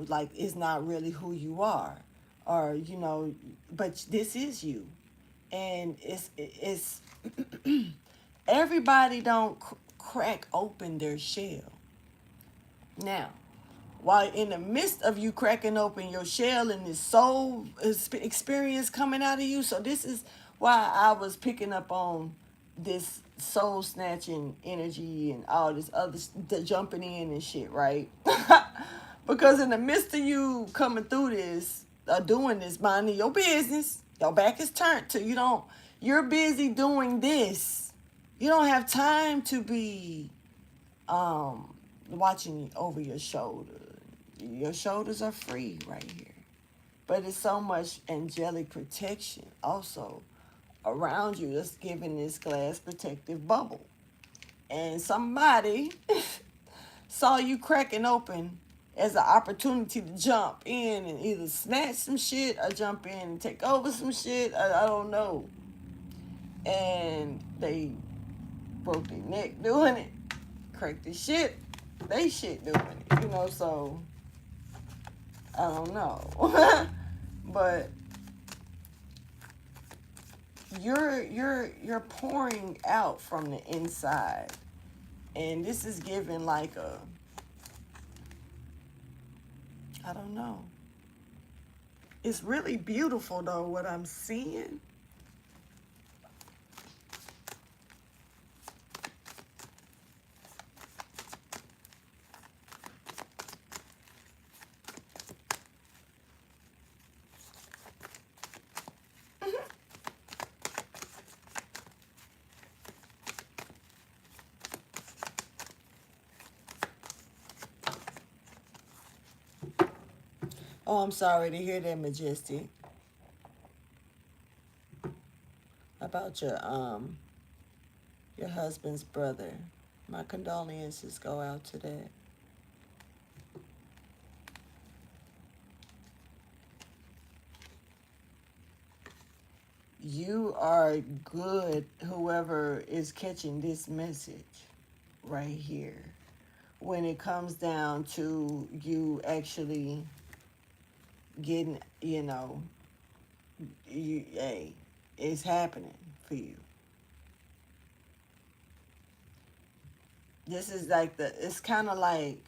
Like it's not really who you are, or but this is you. And it's Everybody don't crack open their shell. Now, while in the midst of you cracking open your shell and this soul experience coming out of you, so this is why I was picking up on this soul snatching energy and all this other the jumping in and shit, right? Because in the midst of you coming through this, doing this, minding your business, your back is turned to you're busy doing this. You don't have time to be watching over your shoulder. Your shoulders are free right here. But it's so much angelic protection also around you that's giving this glass protective bubble. And somebody saw you cracking open as an opportunity to jump in and either snatch some shit or jump in and take over some shit. I don't know. And they broke their neck doing it. Cracked the shit. They shit doing it. So I don't know. But you're pouring out from the inside. And this is giving like I don't know. It's really beautiful though, what I'm seeing. Oh, I'm sorry to hear that, Majestic. About your husband's brother. My condolences go out to that. You are good, whoever is catching this message right here. When it comes down to you actually getting, hey, it's happening for you. This is like it's kind of like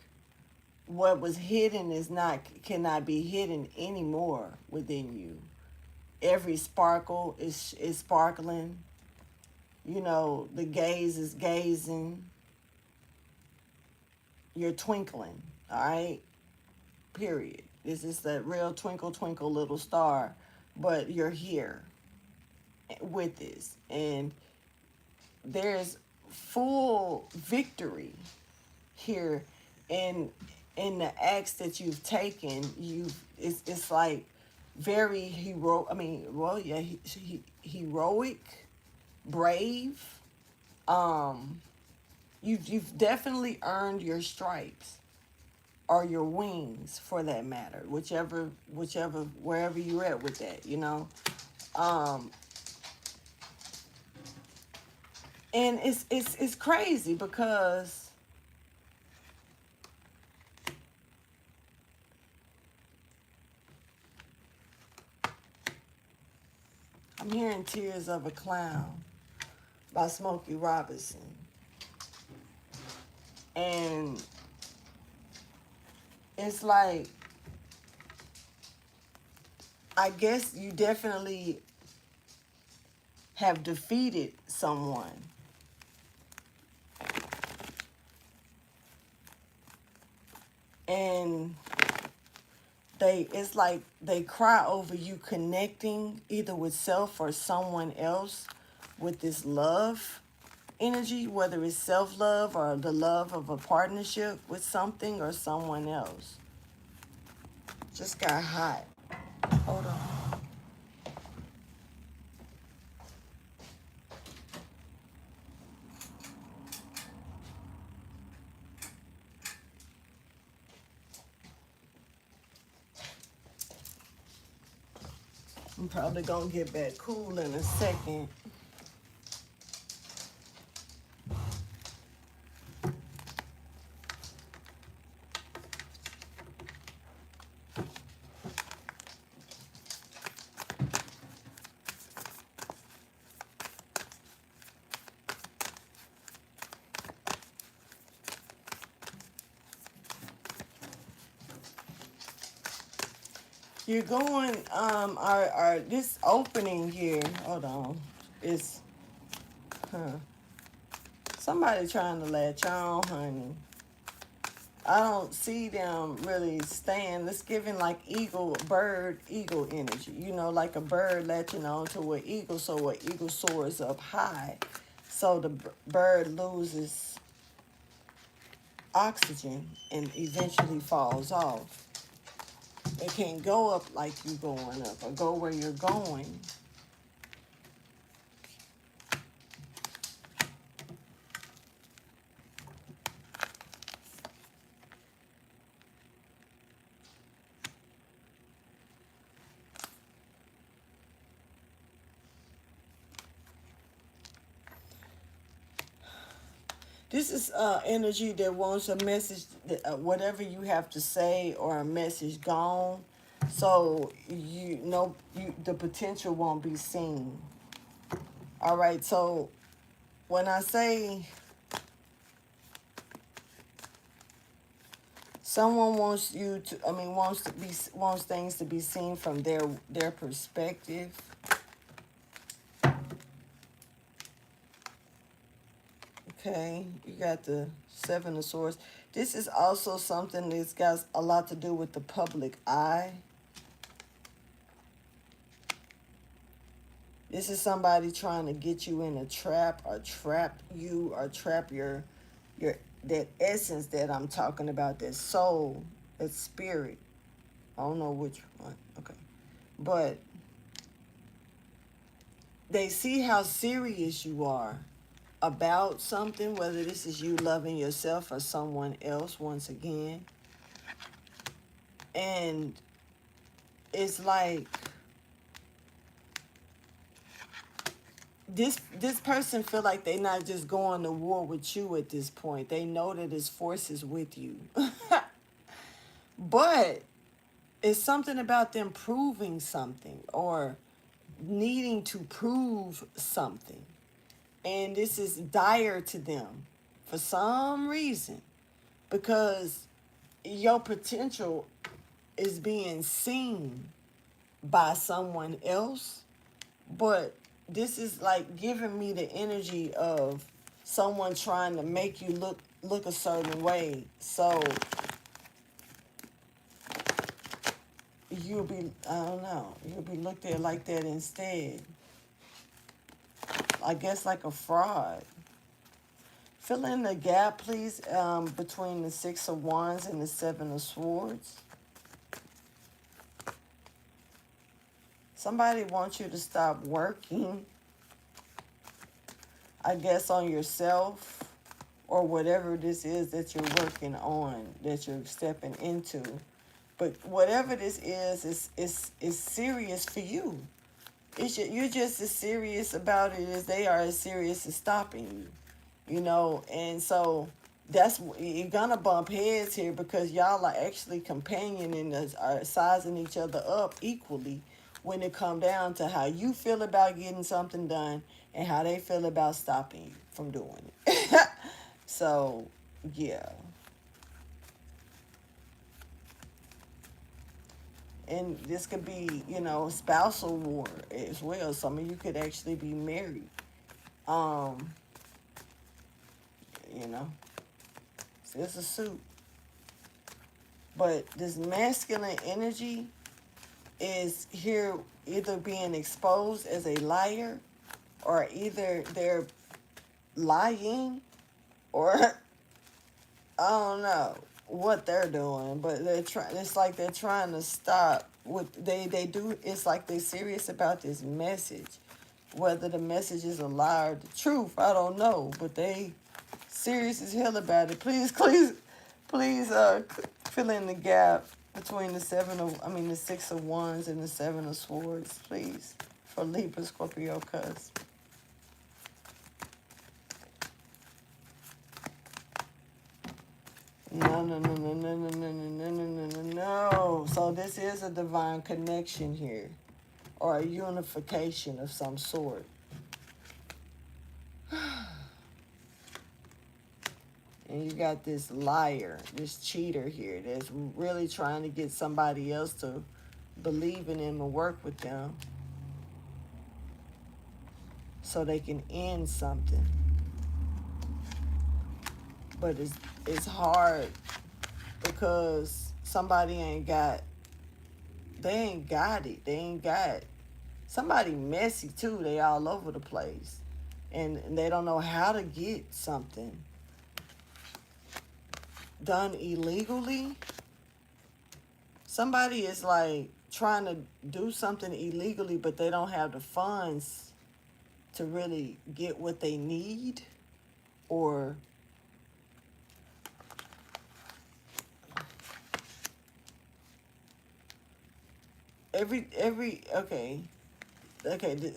what was hidden cannot be hidden anymore within you. Every sparkle is sparkling. The gaze is gazing. You're twinkling, all right? Period. This is that real twinkle, twinkle, little star. But you're here with this. And there's full victory here in the acts that you've taken. It's like very hero. I mean, well, yeah, heroic, brave. You've definitely earned your stripes or your wings, for that matter. Whichever, wherever you're at with that, And it's crazy because I'm hearing Tears of a Clown by Smokey Robinson. And it's like, I guess you definitely have defeated someone. And it's like they cry over you connecting either with self or someone else with this love energy, whether it's self-love or the love of a partnership with something or someone else. Just got hot. Hold on. I'm probably gonna get back cool in a second. You're going, our this opening here, hold on, it's, somebody trying to latch on, honey. I don't see them really staying. It's giving like eagle energy. You know, like a bird latching on to an eagle, so an eagle soars up high. So the bird loses oxygen and eventually falls off. It can't go up like you going up or go where you're going. This is energy that wants a message, whatever you have to say or a message gone. So you know the potential won't be seen. All right. So when I say someone wants you to, I mean wants things to be seen from their perspective. Okay, you got the Seven of Swords. This is also something that's got a lot to do with the public eye. This is somebody trying to get you in a trap or trap you or trap your that essence that I'm talking about, that soul, that spirit. I don't know which one. Okay. But they see how serious you are about something, whether this is you loving yourself or someone else once again. And it's like this person feel like they not just going to war with you at this point. They know that his force is with you. But it's something about them proving something or needing to prove something. And this is dire to them for some reason, because your potential is being seen by someone else. But this is like giving me the energy of someone trying to make you look a certain way. So you'll be, I don't know, you'll be looked at like that instead. I guess like a fraud. Fill in the gap, please, between the Six of Wands and the Seven of Swords. Somebody wants you to stop working, I guess, on yourself or whatever this is that you're working on, that you're stepping into. But whatever this is serious for you. You're just as serious about it as they are as serious as stopping you, you know. And so that's, you're gonna bump heads here because y'all are actually companioning us, are sizing each other up equally when it come down to how you feel about getting something done and how they feel about stopping you from doing it. So yeah. And this could be, you know, spousal war as well. Some of you could actually be married. You know, it's a suit. But this masculine energy is here either being exposed as a liar, or either they're lying, or I don't know what they're doing, but they're trying. It's like they're trying to stop what they do. It's like they're serious about this message, whether the message is a lie or the truth. I don't know, but they serious as hell about it. Please, fill in the gap between the Six of Wands and the Seven of Swords, please, for Libra Scorpio Cusps. No. So this is a divine connection here, or a unification of some sort. And you got this liar, this cheater here that's really trying to get somebody else to believe in them and work with them so they can end something. But it's hard because somebody ain't got it. They ain't got somebody messy too. They all over the place. And they don't know how to get something done illegally. Somebody is like trying to do something illegally, but they don't have the funds to really get what they need, or okay,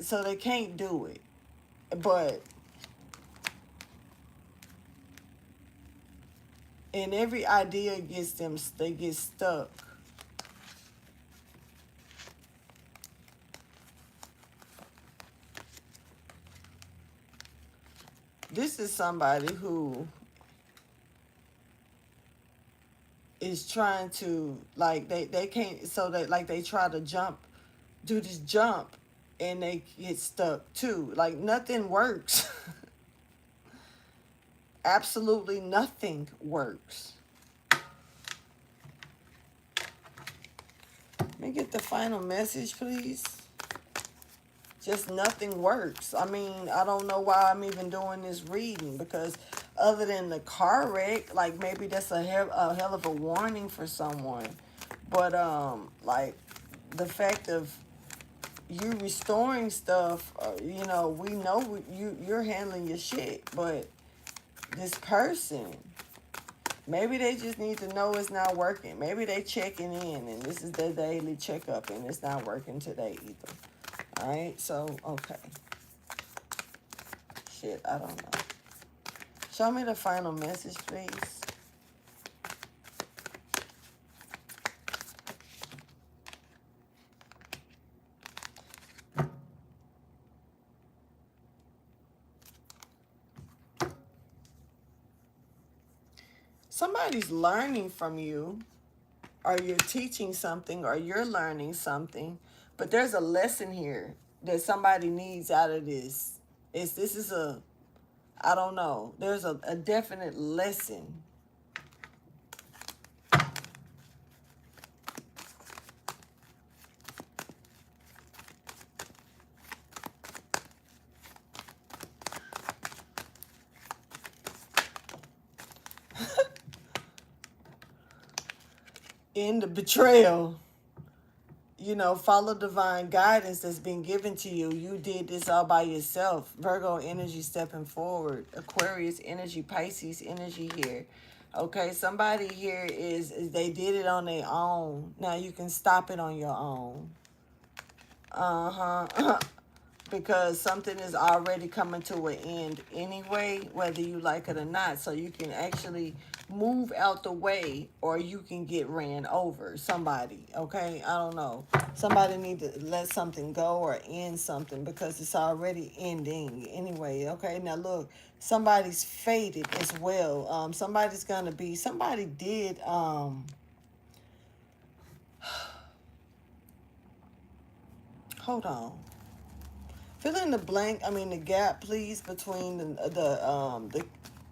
so they can't do it, but and every idea gets them, they get stuck. This is somebody who is trying to, like, they can't, so that, like, they try to do this jump, and they get stuck too. Like, nothing works. Absolutely nothing works. Let me get the final message, please. Just nothing works. I mean, I don't know why I'm even doing this reading, because other than the car wreck, like, maybe that's a hell of a warning for someone. But like, the fact of you restoring stuff, you know, we know you're handling your shit, but this person, maybe they just need to know it's not working. Maybe they checking in and this is their daily checkup and it's not working today either. All right, so, okay. Shit, I don't know. Show me the final message, please. Somebody's learning from you, or you're teaching something, or you're learning something, but there's a lesson here that somebody needs out of this. This is a, I don't know, there's a definite lesson. In the betrayal, you know, follow divine guidance that's been given to you. You did this all by yourself. Virgo energy stepping forward. Aquarius energy, Pisces energy here. Okay, somebody here is they did it on their own. Now you can stop it on your own. Because something is already coming to an end anyway, whether you like it or not. So you can actually move out the way, or you can get ran over. Somebody, okay? I don't know. Somebody need to let something go or end something, because it's already ending anyway, okay? Now look, somebody's faded as well. Somebody's gonna be, somebody did, hold on. Fill in the blank, I mean the gap, please, between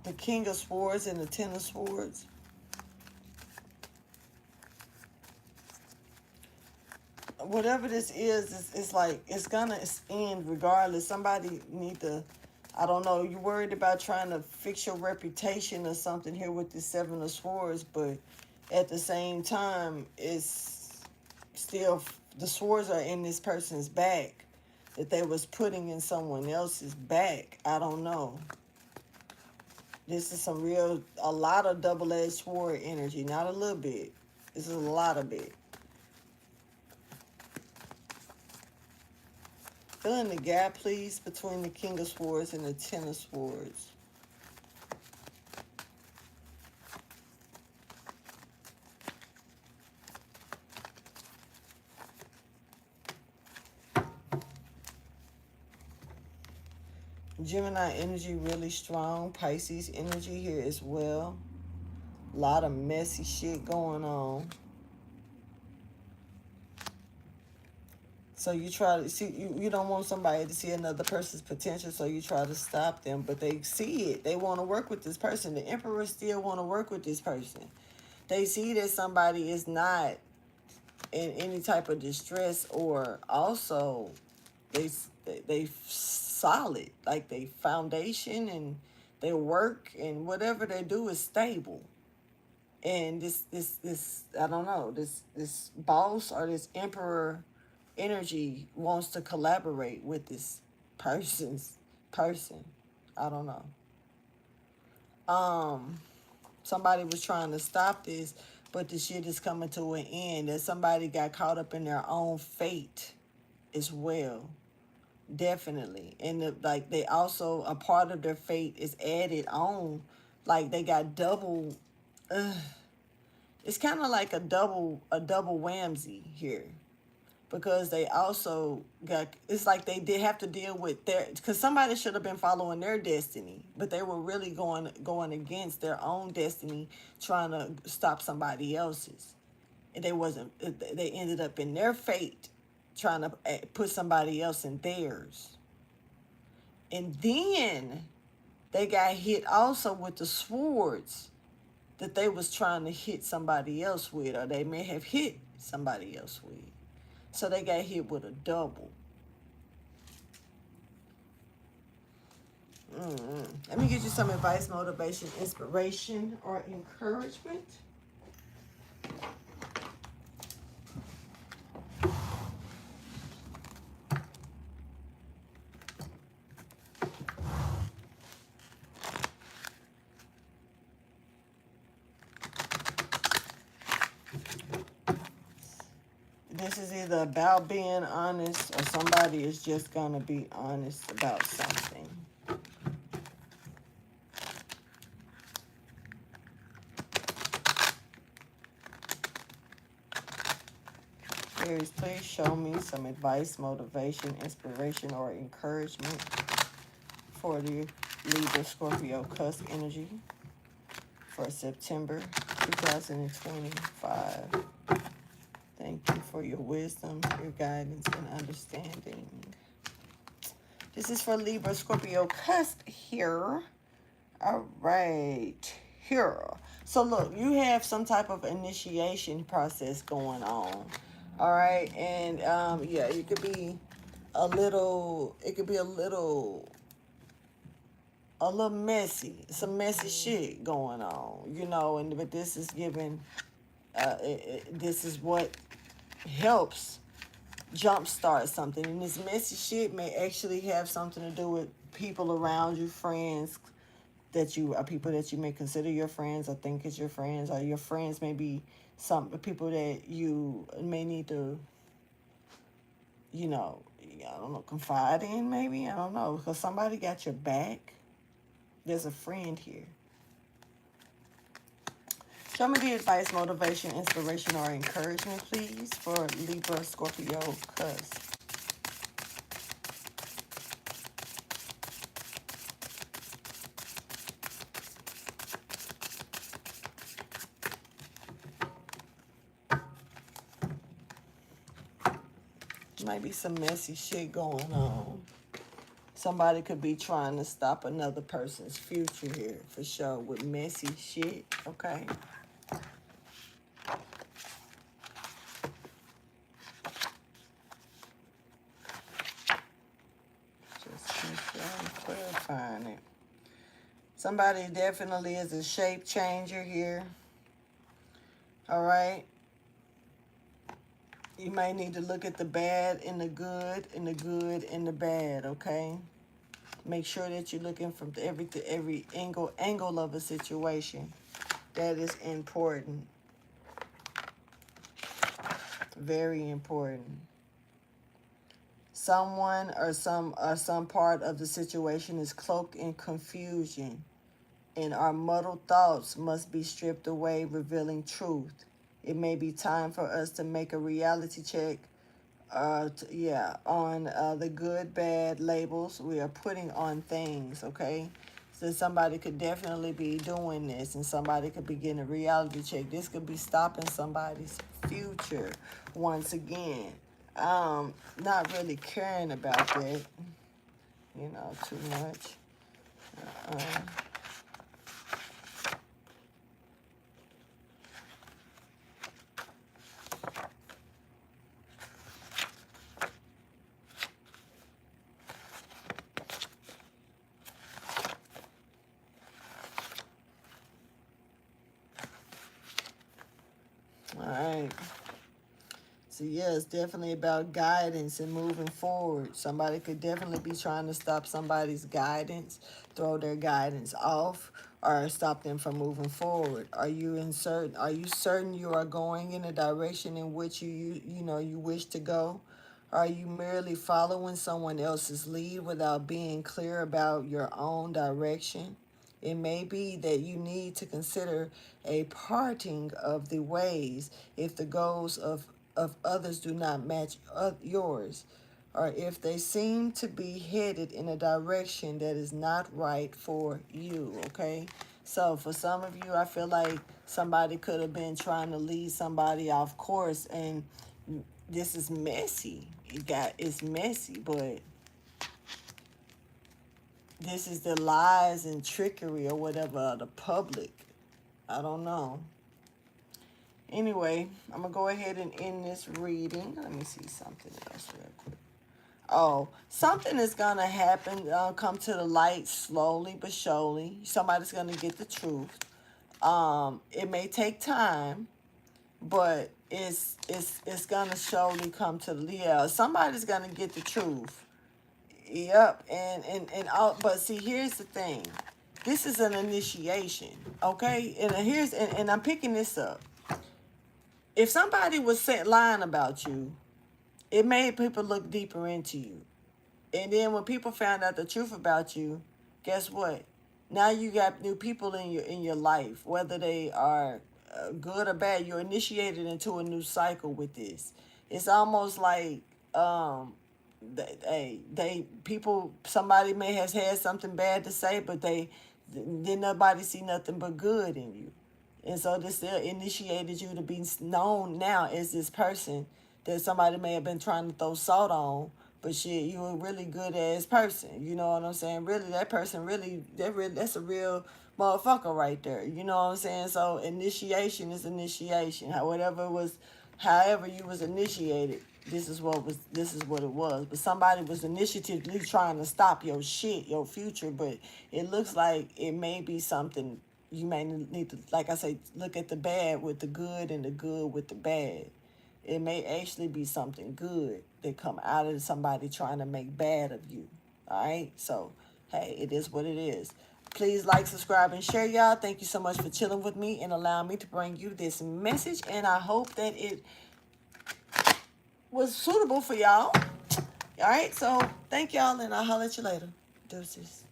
the King of Swords and the Ten of Swords. Whatever this is, it's like, it's gonna end regardless. Somebody need to, I don't know, you're worried about trying to fix your reputation or something here with the Seven of Swords, but at the same time, it's still, the swords are in this person's back that they was putting in someone else's back. I don't know. This is some real, a lot of double-edged sword energy. Not a little bit. This is a lot of it. Fill in the gap, please, between the King of Swords and the Ten of Swords. Gemini energy really strong. Pisces energy here as well. A lot of messy shit going on. So you try to see, you don't want somebody to see another person's potential, so you try to stop them, but they see it. They want to work with this person. The Emperor still want to work with this person. They see that somebody is not in any type of distress, or also they they solid, like they foundation and their work and whatever they do is stable. And this I don't know, this boss or this emperor energy wants to collaborate with this person's person. I don't know. Um, Somebody was trying to stop this, but the shit is coming to an end. That somebody got caught up in their own fate as well. Definitely. And like they also, a part of their fate is added on. Like they got double. Uh, it's kind of like a double whammy here, because they also got, it's like they did have to deal with their, because somebody should have been following their destiny, but they were really going against their own destiny, trying to stop somebody else's. And they wasn't, they ended up in their fate trying to put somebody else in theirs. And then they got hit also with the swords that they was trying to hit somebody else with, or they may have hit somebody else with. So they got hit with a double. Let me get you some advice, motivation, inspiration, or encouragement. This is either about being honest, or somebody is just going to be honest about something. Aries, please show me some advice, motivation, inspiration, or encouragement for the Libra Scorpio Cusp energy for September 2025. Thank you for your wisdom, your guidance, and understanding. This is for Libra Scorpio Cusp here. All right, here. So look, you have some type of initiation process going on. All right, and yeah, it could be a little messy, some messy shit going on, and but this is giving, this is what helps jumpstart something. And this messy shit may actually have something to do with people around you, friends that you are, people that you may consider your friends or think is your friends, or your friends may be some people that you may need to, I don't know, confide in, maybe. I don't know, because somebody got your back. There's a friend here. Show me the advice, motivation, inspiration, or encouragement, please, for Libra Scorpio Cusp. Might be some messy shit going on. Somebody could be trying to stop another person's future here, for sure, with messy shit, okay? Just clarifying it. Somebody definitely is a shape changer here. All right. You might need to look at the bad and the good, and the good and the bad, okay? Make sure that you're looking from every angle of a situation. That is important. Very important. Someone or some part of the situation is cloaked in confusion, and our muddled thoughts must be stripped away, revealing truth. It may be time for us to make a reality check, on the good, bad labels we are putting on things, okay? So somebody could definitely be doing this, and somebody could be getting a reality check. This could be stopping somebody's future once again. Not really caring about that, too much. Uh, all right. So yeah, it's definitely about guidance and moving forward. Somebody could definitely be trying to stop somebody's guidance, throw their guidance off, or stop them from moving forward. Are you certain you are going in a direction in which you wish to go? Are you merely following someone else's lead without being clear about your own direction? It may be that you need to consider a parting of the ways if the goals of others do not match yours, or if they seem to be headed in a direction that is not right for you, okay? So for some of you, I feel like somebody could have been trying to lead somebody off course, and this is messy. It's messy, but this is the lies and trickery or whatever of the public. I don't know. Anyway, I'm going to go ahead and end this reading. Let me see something else real quick. Oh, something is going to happen, come to the light slowly but surely. Somebody's going to get the truth. It may take time, but it's going to surely come to the, yeah, somebody's going to get the truth. Yep, and all, but see, here's the thing. This is an initiation, okay? And I'm picking this up. If somebody was lying about you, it made people look deeper into you. And then when people found out the truth about you, guess what? Now you got new people in your life, whether they are good or bad. You're initiated into a new cycle with this. It's almost like they people, somebody may have had something bad to say, but then nobody see nothing but good in you. And so this initiated you to be known now as this person that somebody may have been trying to throw salt on, but shit, you a really good ass person. You know what I'm saying? Really, that person that's a real motherfucker right there. You know what I'm saying? So initiation is initiation. However you was initiated, this is what it was. But somebody was initiatively trying to stop your shit, your future, but it looks like it may be something you may need to, like I say, look at the bad with the good and the good with the bad. It may actually be something good that come out of somebody trying to make bad of you. All right? So, hey, it is what it is. Please like, subscribe, and share, y'all. Thank you so much for chilling with me and allowing me to bring you this message. And I hope that it was suitable for y'all. All right? So, thank y'all, and I'll holler at you later. Deuces.